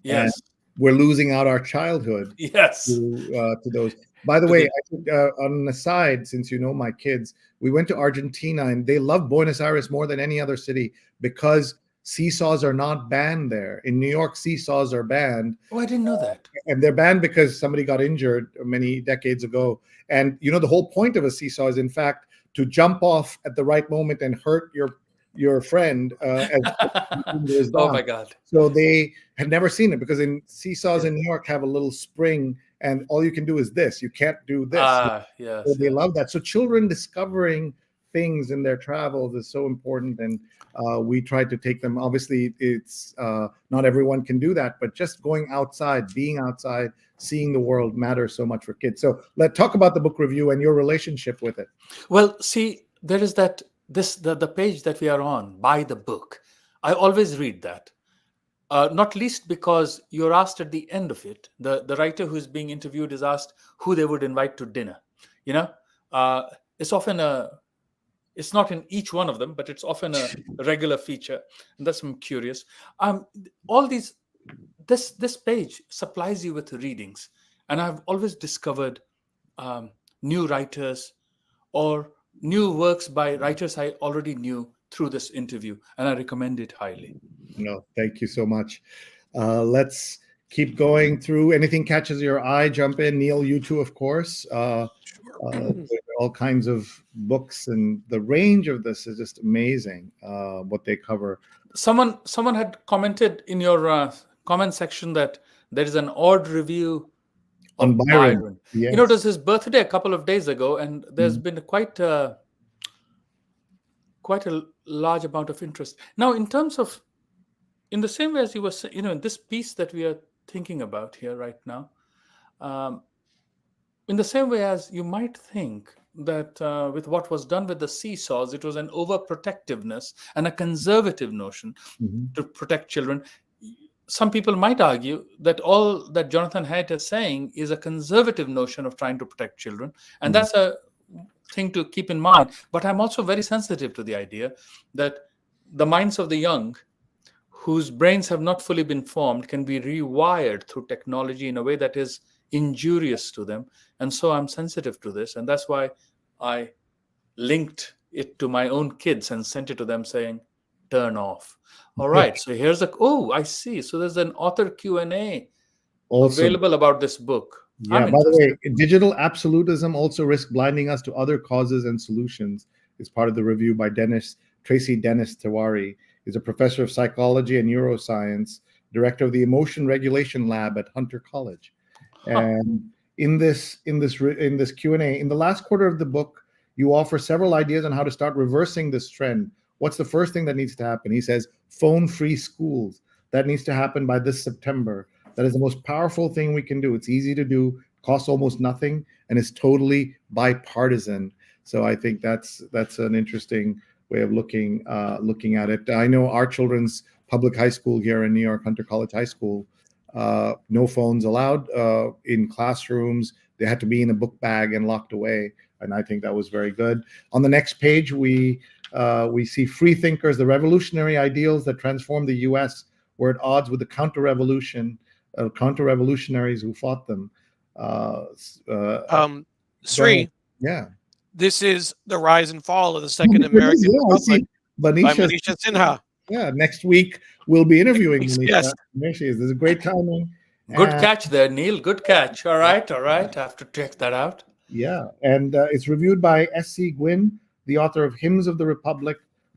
And we're losing out our childhood Yes. to those. By the way, I think, on an aside, since you know my kids, we went to Argentina and they love Buenos Aires more than any other city because seesaws are not banned there. In New York, seesaws are banned. Oh, I didn't know that. And they're banned because somebody got injured many decades ago. And you know, the whole point of a seesaw is, in fact, to jump off at the right moment and hurt your friend as goes Oh down. my God. So they had never seen it because in seesaws in New York have a little spring and all you can do is this. You can't do this. Yes. So they love that. So children discovering things in their travels is so important. And we try to take them. Obviously, it's not everyone can do that, but just going outside, being outside, seeing the world matters so much for kids. So let's talk about the book review and your relationship with it. Well, see, there is the page that we are on, buy the book. I always read that. Not least because you're asked at the end of it, the writer who's being interviewed is asked who they would invite to dinner. You know, it's often it's not in each one of them, but it's often a regular feature. And that's, I'm curious. This page supplies you with readings. And I've always discovered new writers or new works by writers I already knew through this interview, and I recommend it highly. No, thank you so much. Let's keep going through. Anything catches your eye, jump in. Neil, you too, of course. All kinds of books, and the range of this is just amazing, what they cover. Someone had commented in your comment section that there is an odd review on Byron. Yes. You know, it was his birthday a couple of days ago, and there's been quite a large amount of interest. Now, in terms of, in the same way as you were saying, you know, in this piece that we are thinking about here right now, in the same way as you might think that with what was done with the seesaws, it was an overprotectiveness and a conservative notion to protect children. Some people might argue that all that Jonathan Haidt is saying is a conservative notion of trying to protect children. And that's a thing to keep in mind. But I'm also very sensitive to the idea that the minds of the young, whose brains have not fully been formed, can be rewired through technology in a way that is injurious to them. And so I'm sensitive to this. And that's why I linked it to my own kids and sent it to them saying, turn off. All right. So here's I see. So there's an author Q&A available about this book. Yeah, by the way, digital absolutism also risks blinding us to other causes and solutions. It's part of the review by Tracy Dennis Tiwari. He's a professor of psychology and neuroscience, director of the Emotion Regulation Lab at Hunter College. And in this Q&A, in the last quarter of the book, you offer several ideas on how to start reversing this trend. What's the first thing that needs to happen? He says, phone-free schools. That needs to happen by this September. That is the most powerful thing we can do. It's easy to do, costs almost nothing, and is totally bipartisan. So I think that's an interesting way of looking at it. I know our children's public high school here in New York, Hunter College High School, no phones allowed in classrooms. They had to be in a book bag and locked away. And I think that was very good. On the next page, we see free thinkers, the revolutionary ideals that transformed the U.S. were at odds with the counter-revolutionaries who fought them. Sri, yeah, this is The Rise and Fall of the Second American Republic by Manisha Sinha. Yeah, next week we'll be interviewing Manisha. Yes. This is a great timing. Good catch there, Neil. Good catch. All right. I have to check that out. Yeah, and it's reviewed by S.C. Gwynn, the author of Hymns of the Republic,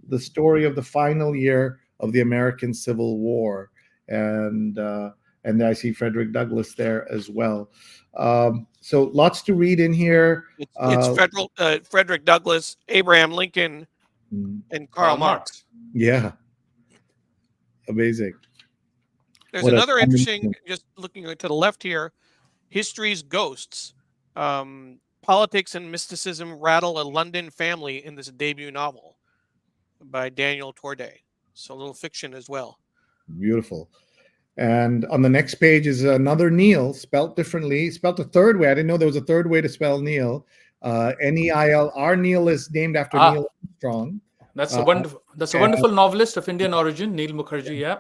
the story of the final year of the American Civil War. And I see Frederick Douglass there as well. So lots to read in here. It's Frederick Douglass, Abraham Lincoln, and Karl Marx. Yeah. Amazing. There's another interesting, just looking to the left here, History's Ghosts. Politics and mysticism rattle a London family in this debut novel by Daniel Torday. So a little fiction as well. Beautiful. And on the next page is another Neil, spelt differently, spelt a third way. I didn't know there was a third way to spell Neil. N-E-I-L. Our Neil is named after Neil Armstrong. That's a wonderful novelist of Indian origin, Neil Mukherjee. Yeah,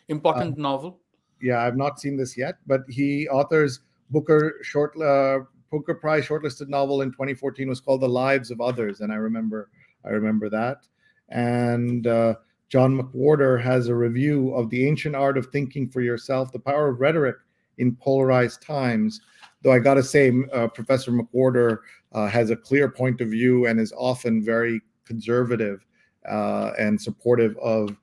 important novel. Yeah, I've not seen this yet, but he authors Booker Prize shortlisted novel in 2014 was called The Lives of Others, and I remember that. And John McWhorter has a review of The Ancient Art of Thinking for Yourself: The Power of Rhetoric in Polarized Times. Though I got to say, Professor McWhorter has a clear point of view and is often very conservative and supportive of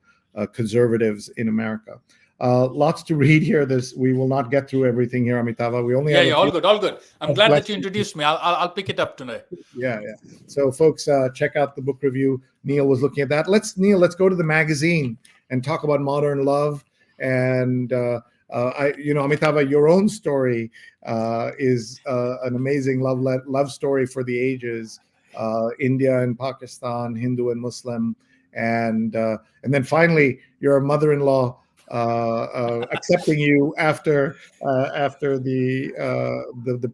conservatives in America. Lots to read here. We will not get through everything here, Amitava. We only have all good. I'm glad that you introduced me. I'll pick it up tonight. Yeah. So, folks, check out the book review. Neil was looking at that. Let's go to the magazine and talk about modern love. And Amitava, your own story is an amazing love story for the ages. India and Pakistan, Hindu and Muslim, and then finally your mother-in-law accepting you after the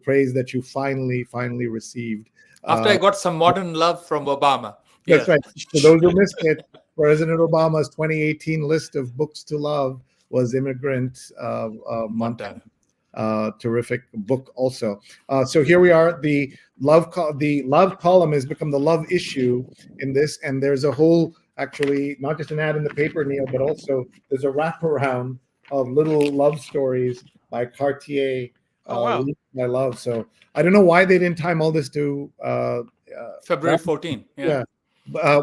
praise that you finally received. After I got some modern love from Obama. That's right. For those who missed it, President Obama's 2018 list of books to love was Immigrant Montana. Terrific book also. So here we are. The love column has become the love issue in this, and there's a whole, actually, not just an ad in the paper, Neil, but also there's a wraparound of little love stories by Cartier. My love. So I don't know why they didn't time all this to February 14th. Yeah.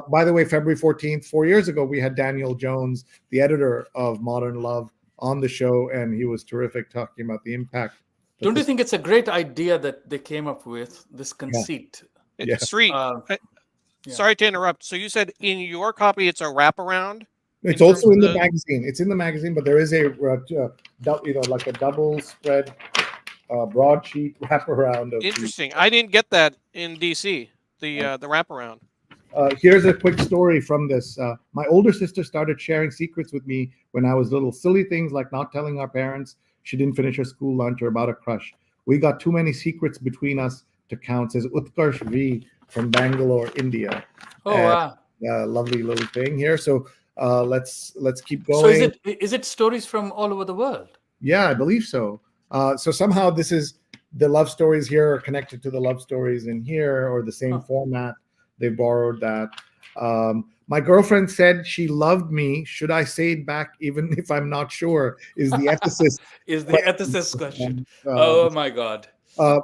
By the way, February 14th, 4 years ago, we had Daniel Jones, the editor of Modern Love, on the show, and he was terrific talking about the impact. Don't you think it's a great idea that they came up with, this conceit? Yeah. Sri, sorry to interrupt. So you said in your copy it's a wraparound? It's also in the magazine. It's in the magazine, but there is a like a double spread broadsheet wraparound. Interesting. I didn't get that in DC. The wraparound. Here's a quick story from this. My older sister started sharing secrets with me when I was little. Silly things like not telling our parents she didn't finish her school lunch or about a crush. We got too many secrets between us to count, says Utkarsh V from Bangalore, India. Wow. Lovely little thing here. So let's keep going. So is it stories from all over the world? Yeah, I believe so. So somehow this is the love stories here are connected to the love stories in here, or the same format. They borrowed that. My girlfriend said she loved me. Should I say it back even if I'm not sure? Is the ethicist question. Oh my God.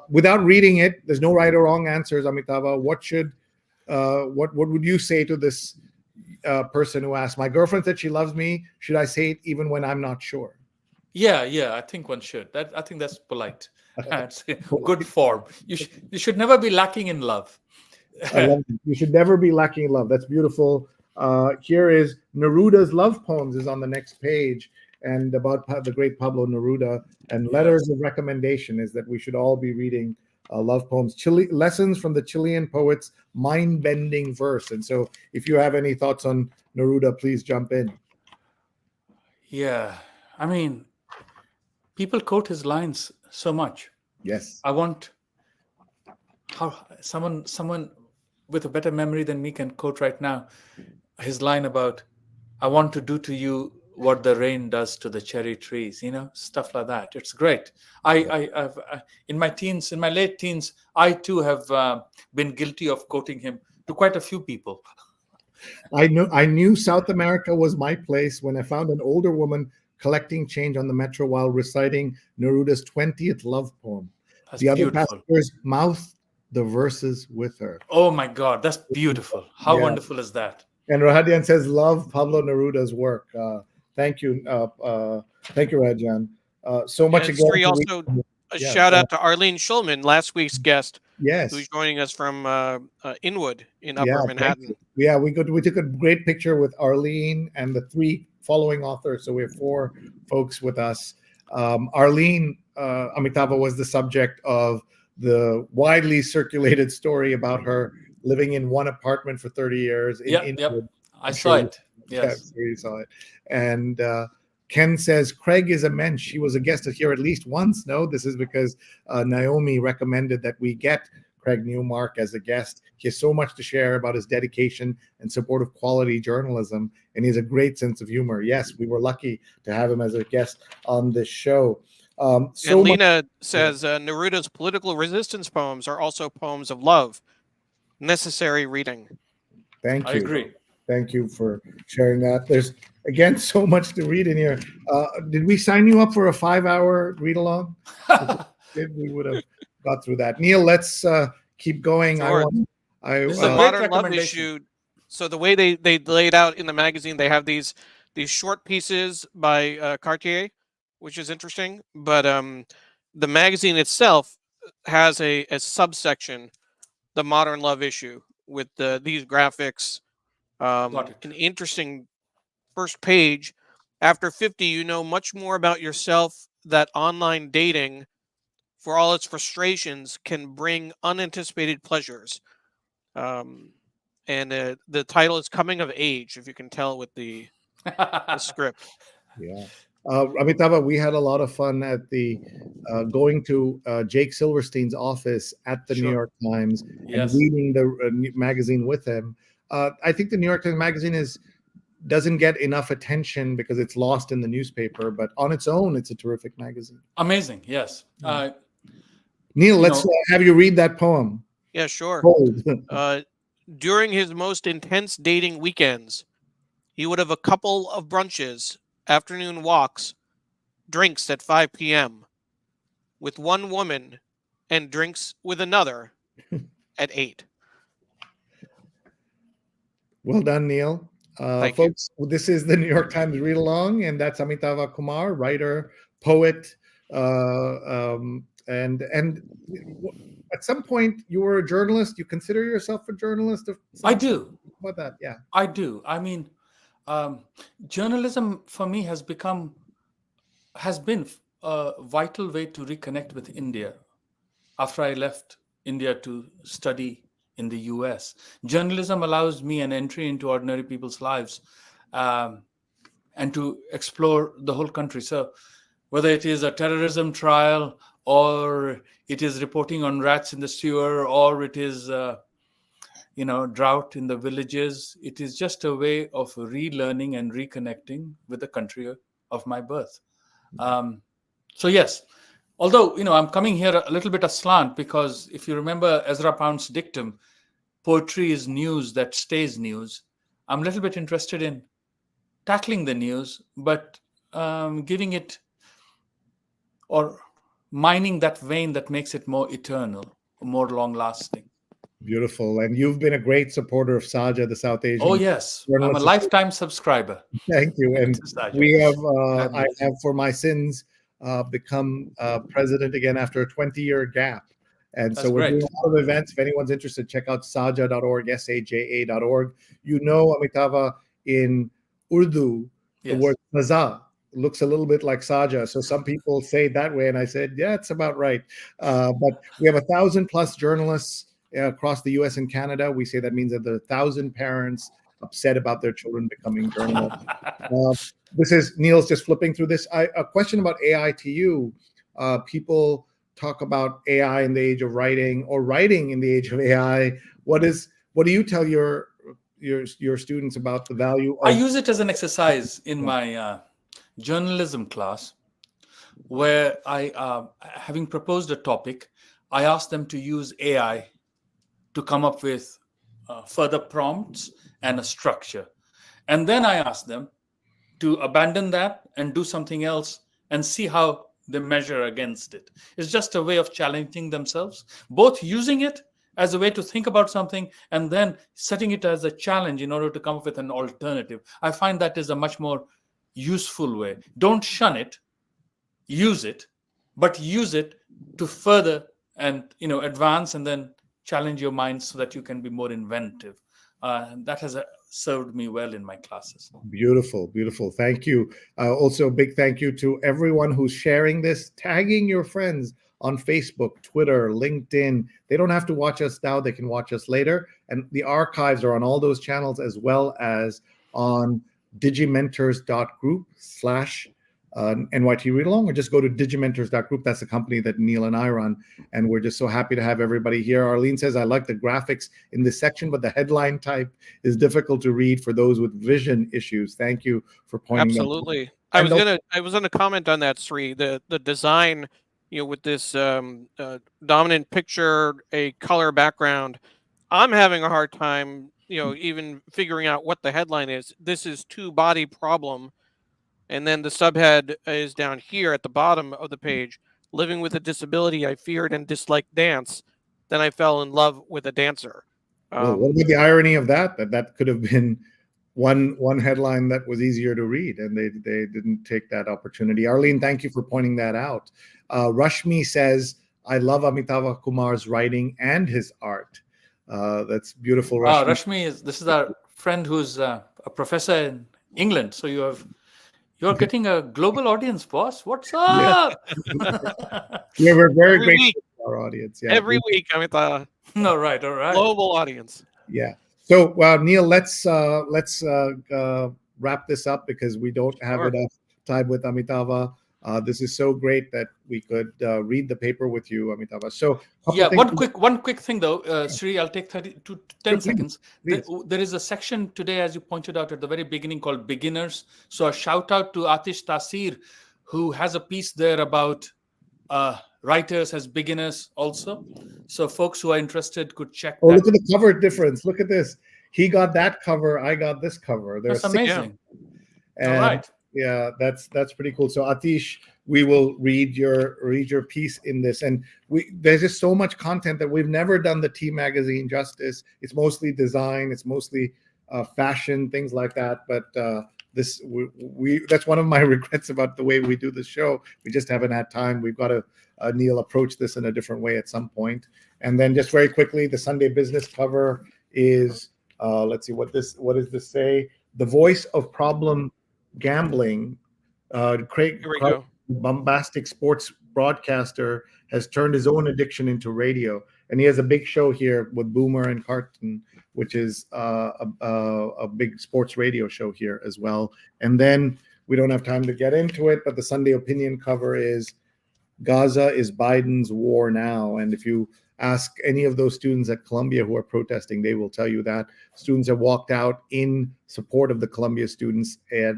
Without reading it, there's no right or wrong answers, Amitava. What would you say to this person who asked? My girlfriend said she loves me. Should I say it even when I'm not sure? Yeah. I think one should. I think that's polite. That's good form. You should never be lacking in love. I love it. You should never be lacking in love. That's beautiful. Here is Neruda's love poems is on the next page, and about the great Pablo Neruda. And letters of recommendation is that we should all be reading love poems. Lessons from the Chilean poet's mind-bending verse. And so, if you have any thoughts on Neruda, please jump in. Yeah, I mean, people quote his lines so much. Yes, I want someone with a better memory than me can quote right now his line about, I want to do to you what the rain does to the cherry trees, stuff like that. It's great. I've in my late teens, I too have been guilty of quoting him to quite a few people. I knew South America was my place when I found an older woman collecting change on the metro while reciting Neruda's 20th love poem. That's the beautiful. Other passengers mouthed the verses with her. Oh my God, that's beautiful. How wonderful is that? And Rahadian says, love Pablo Neruda's work. Thank you. Thank you, Rajan. So much again. Also, a shout out to Arlene Schulman, last week's guest. Yes. Who's joining us from Inwood in Upper Manhattan. Yeah, we took a great picture with Arlene and the 3 following authors. So we have 4 folks with us. Arlene Amitava was the subject of the widely circulated story about her living in one apartment for 30 years. I saw it. Yes. Yeah, you saw it. And Ken says, Craig is a mensch. She was a guest here at least once. No, this is because Naomi recommended that we get Craig Newmark as a guest. He has so much to share about his dedication and support of quality journalism, and he has a great sense of humor. Yes, we were lucky to have him as a guest on this show. And Lena says Neruda's political resistance poems are also poems of love. Necessary reading. Thank you. I agree. Thank you for sharing that. There's, again, so much to read in here. Did we sign you up for a 5-hour read along? We would have got through that. Neil, let's keep going. Sure. This is a modern love issue. So the way they laid out in the magazine, they have these short pieces by Cartier, which is interesting. But the magazine itself has a subsection, the modern love issue, with these graphics. An interesting first page. After 50, you know much more about yourself that online dating, for all its frustrations, can bring unanticipated pleasures. And the title is Coming of Age, if you can tell with the script. Yeah. Amitava, we had a lot of fun at the going to Jake Silverstein's office at the New York Times and reading the magazine with him. I think the New York Times magazine doesn't get enough attention because it's lost in the newspaper, but on its own, it's a terrific magazine. Amazing, yes. Neil, let's have you read that poem. Yeah, sure. During his most intense dating weekends, he would have a couple of brunches, afternoon walks, drinks at 5 p.m. with one woman and drinks with another at 8. Well done, Neil. Folks, this is the New York Times Read Along, and that's Amitava Kumar, writer, poet, and at some point you were a journalist. You consider yourself a journalist? I do. About that, yeah. I do. I mean, journalism for me has been a vital way to reconnect with India after I left India to study in the US. Journalism allows me an entry into ordinary people's lives and to explore the whole country. So whether it is a terrorism trial, or it is reporting on rats in the sewer, or it is drought in the villages, it is just a way of relearning and reconnecting with the country of my birth. So yes, although I'm coming here a little bit aslant, because if you remember Ezra Pound's dictum, poetry is news that stays news. I'm a little bit interested in tackling the news, but giving it or mining that vein that makes it more eternal, more long-lasting. Beautiful. And you've been a great supporter of Saja, the South Asian. Oh, yes. I'm a lifetime subscriber. Thank you. And we have, I have, for my sins, become president again after a 20-year gap. And so we're doing a lot of events. If anyone's interested, check out saja.org, saja.org. Amitava, in Urdu, the word Saza looks a little bit like Saja. So some people say it that way. And I said, yeah, it's about right. But we have 1,000+ journalists across the US and Canada. We say that means that there are 1,000 parents upset about their children becoming journalists. This is Neil's just flipping through this. A question about AI to you. People talk about AI in the age of writing, or writing in the age of AI. What do you tell your students about the value of— I use it as an exercise in my journalism class, where I, having proposed a topic, I asked them to use AI to come up with further prompts and a structure. And then I asked them to abandon that and do something else and see how they measure against it. It's just a way of challenging themselves, both using it as a way to think about something and then setting it as a challenge in order to come up with an alternative. I find that is a much more useful way. Don't shun it, use it, but use it to further and advance and then challenge your mind so that you can be more inventive. That has served me well in my classes. Beautiful, beautiful. Thank you. Also, a big thank you to everyone who's sharing this, tagging your friends on Facebook, Twitter, LinkedIn. They don't have to watch us now. They can watch us later. And the archives are on all those channels, as well as on digimentors.group/ NYT Read Along, or just go to digimentors.group. That's the company that Neil and I run. And we're just so happy to have everybody here. Arlene says, I like the graphics in this section, but the headline type is difficult to read for those with vision issues. Thank you for pointing that out. Absolutely. I was gonna comment on that, Sri. The design, with this dominant picture, a color background. I'm having a hard time, even figuring out what the headline is. This is two-body problem. And then the subhead is down here at the bottom of the page. Living with a disability, I feared and disliked dance. Then I fell in love with a dancer. Well, what about the irony of that could have been one headline that was easier to read, and they didn't take that opportunity. Arlene, thank you for pointing that out. Rashmi says, I love Amitava Kumar's writing and his art. That's beautiful, Rashmi. Rashmi, this is our friend who's a professor in England. So you're getting a global audience, boss. What's up? Yeah, we're very grateful to our audience. Yeah, every week, Amitava. All right. Global audience. Yeah. So, Neil, let's wrap this up because we don't have enough time with Amitava. This is so great that we could read the paper with you, Amitava. So, one quick thing though, Sri, I'll take 30 to 10 seconds. Please. There is a section today, as you pointed out at the very beginning, called Beginners. So a shout out to Atish Tasir, who has a piece there about writers as beginners also. So folks who are interested could check that. Look at the cover difference. Look at this. He got that cover. I got this cover. That's amazing. And all right. Yeah, that's pretty cool. So Atish, we will read your piece in this, and there's just so much content that we've never done the T magazine justice. It's mostly design, it's mostly fashion, things like that. But this that's one of my regrets about the way we do the show. We just haven't had time. We've got to Neil approach this in a different way at some point. And then just very quickly, the Sunday Business cover is let's see what does this say? The voice of problem gambling. Craig, bombastic sports broadcaster, has turned his own addiction into radio, and he has a big show here with Boomer and Carton, which is a big sports radio show here as well. And then we don't have time to get into it, but the Sunday Opinion cover is Gaza is Biden's war now. And if you ask any of those students at Columbia who are protesting, they will tell you that students have walked out in support of the Columbia students at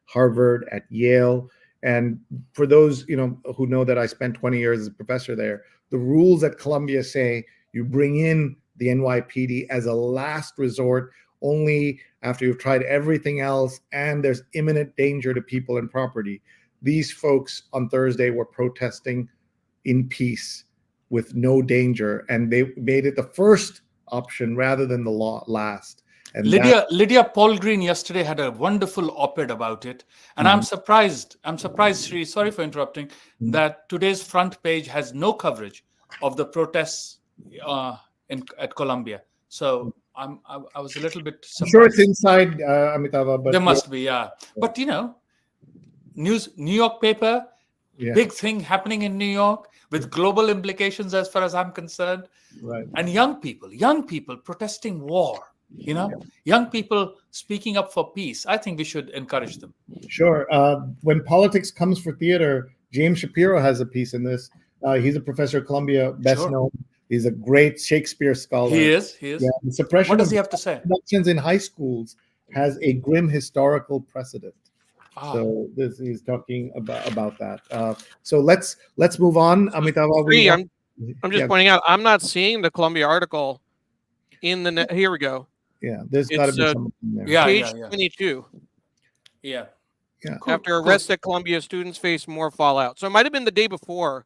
Harvard, at Yale. And for those who know that I spent 20 years as a professor there, the rules at Columbia say you bring in the NYPD as a last resort, only after you've tried everything else and there's imminent danger to people and property. These folks on Thursday were protesting in peace with no danger, and they made it the first option rather than the last. And Lydia Paul-Green yesterday had a wonderful op-ed about it, and I'm surprised, Sri, sorry for interrupting, that today's front page has no coverage of the protests at Columbia. So I was a little bit surprised. I'm sure it's inside Amitava, but there must be, yeah. But New York paper, big thing happening in New York with global implications as far as I'm concerned. Right. And young people protesting war, young people speaking up for peace. I think we should encourage them. Sure. When politics comes for theater, James Shapiro has a piece in this. He's a professor at Columbia, best known. He's a great Shakespeare scholar. He is. Yeah, the suppression what does he have to say? Productions in high schools has a grim historical precedent. So he's talking about that. So let's move on, Amitava. I'm just pointing out, I'm not seeing the Columbia article in the here we go. Yeah, there's got to be something there. Yeah, page 22. Yeah. Cool. After arrest at Columbia, students face more fallout. So it might have been the day before.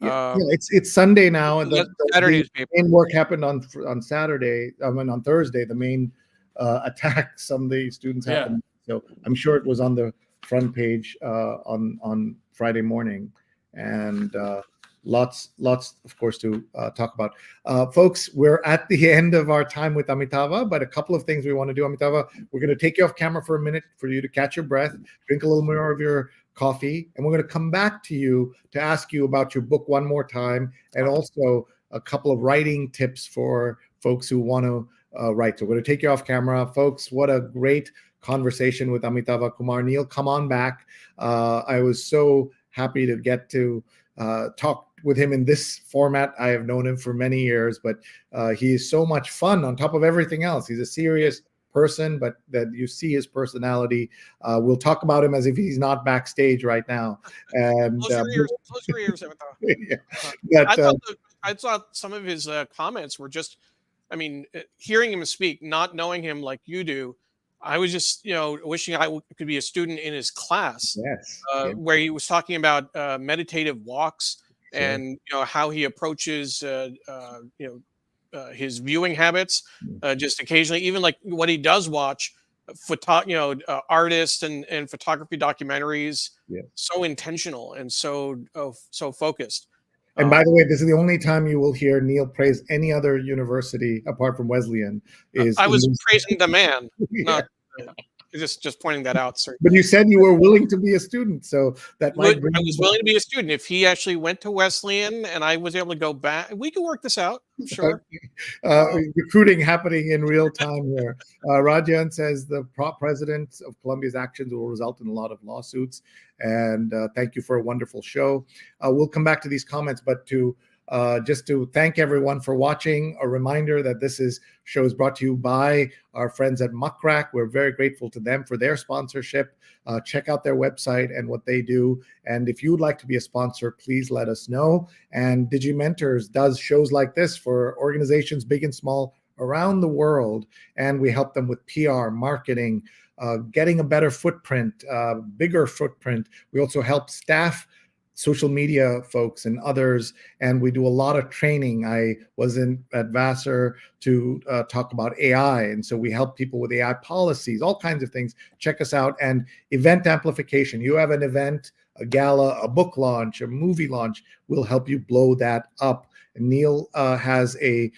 It's Sunday now, and Saturday's the paper. main work happened on Saturday. On Thursday, the main attack some of the students happened. So I'm sure it was on the front page on Friday morning, and lots of course to talk about. Folks, we're at the end of our time with Amitava, but a couple of things we want to do. Amitava, we're going to take you off camera for a minute for you to catch your breath, drink a little more of your coffee, and we're going to come back to you to ask you about your book one more time, and also a couple of writing tips for folks who want to write. So we're going to take you off camera. Folks, what a great conversation with Amitava Kumar. Neil, come on back. I was so happy to get to talk with him in this format. I have known him for many years, but he is so much fun on top of everything else. He's a serious person, but that you see his personality. We'll talk about him as if he's not backstage right now. And Close your ears, Amitava. Yeah. I thought some of his comments were just, I mean, hearing him speak, not knowing him like you do, I was just, wishing I could be a student in his class. Yes. Where he was talking about meditative walks, Sure. and how he approaches his viewing habits, just occasionally, even like what he does watch, artists and photography documentaries. Yeah. So intentional and so focused. And by the way, this is the only time you will hear Neil praise any other university apart from Wesleyan. I was praising the man, Yeah. not just pointing that out, sir. But you said you were willing to be a student, so that might. I was willing to be a student. If he actually went to Wesleyan and I was able to go back, we could work this out. I'm sure. Recruiting happening in real time here. Rajan says the president of Columbia's actions will result in a lot of lawsuits. And thank you for a wonderful show. We'll come back to these comments, but just to thank everyone for watching. A reminder that this show is brought to you by our friends at Muckrack. We're very grateful to them for their sponsorship. Check out their website and what they do. And if you would like to be a sponsor, please let us know. And DigiMentors does shows like this for organizations big and small around the world. And we help them with PR, marketing, getting a better footprint, bigger footprint. We also help staff social media folks and others, and we do a lot of training. I was at Vassar to talk about AI, and so we help people with AI policies, all kinds of things. Check us out. And event amplification. You have an event, a gala, a book launch, a movie launch, we'll help you blow that up. And Neil has a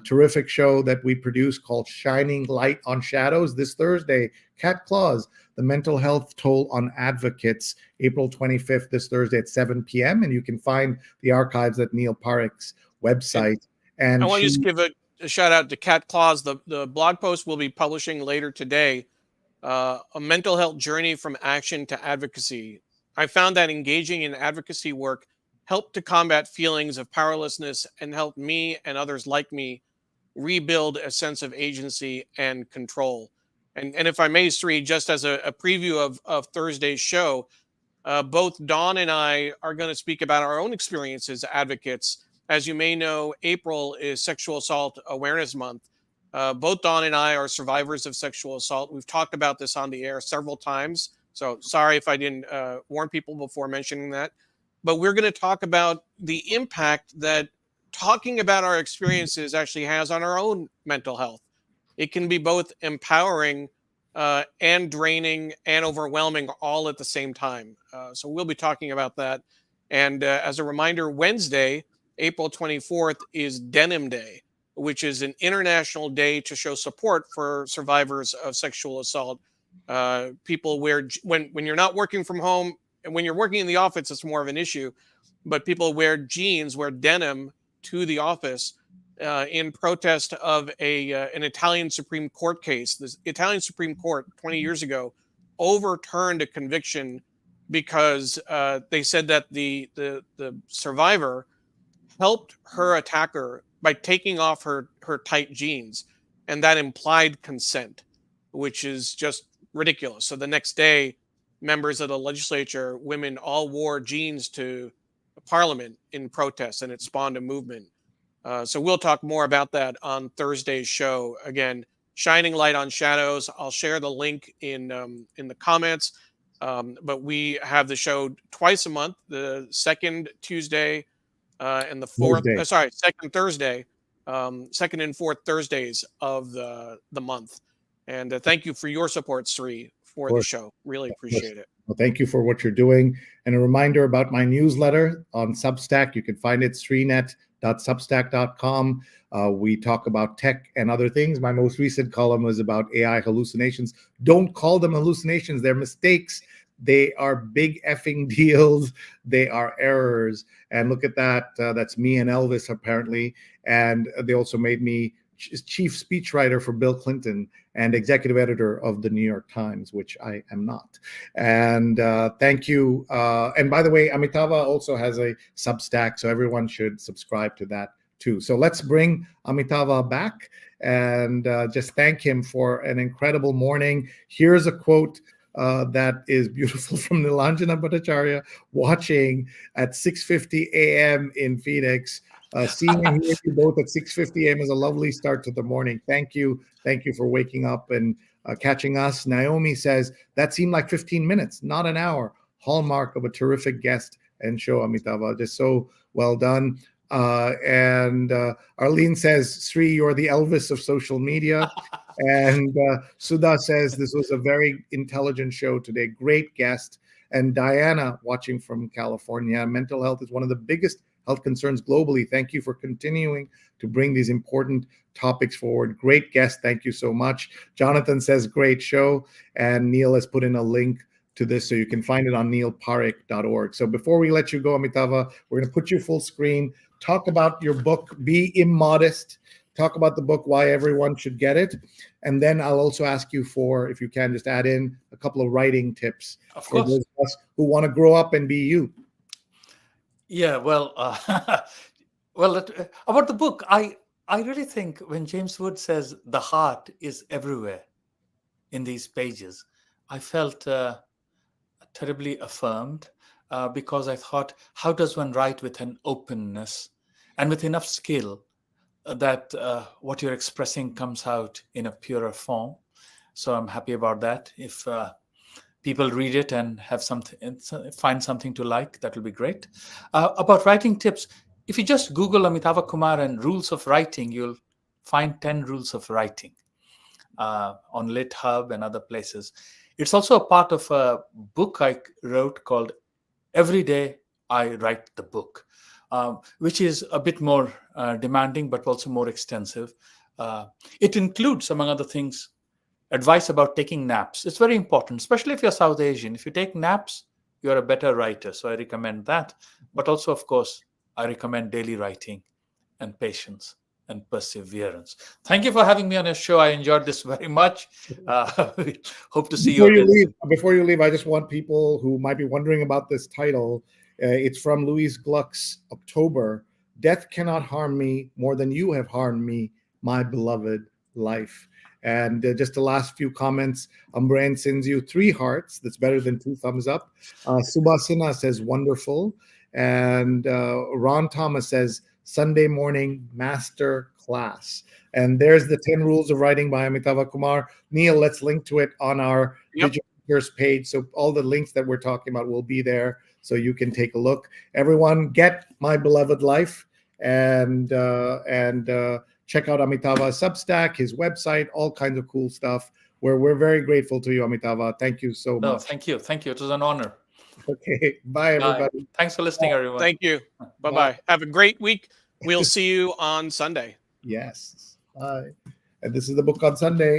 terrific show that we produce called Shining Light on Shadows this Thursday. Cat Claus, the mental health toll on advocates, April 25th, this Thursday at 7 p.m. And you can find the archives at Neil Parikh's website. And I want to just give a shout out to Cat Claus. The blog post we'll be publishing later today, a mental health journey from action to advocacy. I found that engaging in advocacy work helped to combat feelings of powerlessness and helped me and others like me rebuild a sense of agency and control. And if I may, Sri, just as a preview of Thursday's show, both Dawn and I are going to speak about our own experiences as advocates. As you may know, April is Sexual Assault Awareness Month. Both Dawn and I are survivors of sexual assault. We've talked about this on the air several times. So sorry if I didn't warn people before mentioning that. But we're going to talk about the impact that talking about our experiences actually has on our own mental health. It can be both empowering and draining and overwhelming all at the same time. So we'll be talking about that. And as a reminder, Wednesday, April 24th is Denim Day, which is an international day to show support for survivors of sexual assault. People wear, when you're not working from home, and when you're working in the office, it's more of an issue, but people wear jeans, wear denim to the office in protest of an Italian Supreme Court case. The Italian Supreme Court 20 years ago overturned a conviction because they said that the survivor helped her attacker by taking off her tight jeans, and that implied consent, which is just ridiculous. So the next day, members of the legislature, women, all wore jeans to Parliament in protest, and it spawned a movement. So we'll talk more about that on Thursday's show. Again, Shining Light on Shadows. I'll share the link in the comments. But we have the show twice a month, the second Tuesday and the fourth. Second Thursday, second and fourth Thursdays of the month. And thank you for your support, Sri, for the show. Really appreciate it. Well, thank you for what you're doing. And a reminder about my newsletter on Substack. You can find it srinet.substack.com. We talk about tech and other things. My most recent column was about AI hallucinations. Don't call them hallucinations. They're mistakes. They are big effing deals. They are errors. And look at that. That's me and Elvis, apparently. And they also made me chief speechwriter for Bill Clinton and executive editor of the New York Times, which I am not. And thank you. And by the way, Amitava also has a Substack, so everyone should subscribe to that too. So let's bring Amitava back and just thank him for an incredible morning. Here's a quote that is beautiful from Nilanjana Bhattacharya, watching at 6:50 a.m. in Phoenix. Seeing and hearing you both at 6:50 a.m. is a lovely start to the morning. Thank you. Thank you for waking up and catching us. Naomi says, that seemed like 15 minutes, not an hour. Hallmark of a terrific guest and show, Amitava. Just so well done. And Arlene says, Sri, you're the Elvis of social media. And Sudha says, this was a very intelligent show today. Great guest. And Diana, watching from California, mental health is one of the biggest health concerns globally. Thank you for continuing to bring these important topics forward. Great guest. Thank you so much. Jonathan says, great show. And Neil has put in a link to this, so you can find it on neilparekh.org. So before we let you go, Amitava, we're going to put you full screen. Talk about your book, Be Immodest. Talk about the book, why everyone should get it. And then I'll also ask you for, if you can, just add in a couple of writing tips for those of us who want to grow up and be you. Yeah, well, about the book, I really think when James Wood says the heart is everywhere in these pages, I felt terribly affirmed because I thought, how does one write with an openness and with enough skill that what you're expressing comes out in a purer form? So I'm happy about that. If people read it and have find something to like, that will be great. About writing tips, if you just Google Amitava Kumar and rules of writing, you'll find 10 rules of writing on LitHub and other places. It's also a part of a book I wrote called Every Day I Write the Book, which is a bit more demanding, but also more extensive. It includes, among other things, advice about taking naps. It's very important, especially if you're South Asian. If you take naps, you're a better writer. So I recommend that. But also, of course, I recommend daily writing and patience and perseverance. Thank you for having me on your show. I enjoyed this very much. Hope to see you. Before you leave, I just want people who might be wondering about this title. It's from Louise Gluck's October. Death cannot harm me more than you have harmed me, my beloved life. And just the last few comments. Umbrain sends you 3 hearts. That's better than 2 thumbs up. Subhasina says wonderful. And Ron Thomas says Sunday morning master class. And there's the 10 rules of writing by Amitava Kumar. Neil, let's link to it on our Digital Leaders page. So all the links that we're talking about will be there, so you can take a look. Everyone, get My Beloved Life and check out Amitava's Substack, his website, all kinds of cool stuff. We're very grateful to you, Amitava. Thank you so much. Thank you. Thank you. It was an honor. Okay. Bye, everybody. Thanks for listening, everyone. Thank you. Bye-bye. Have a great week. We'll see you on Sunday. Yes. Bye. And this is the book on Sunday.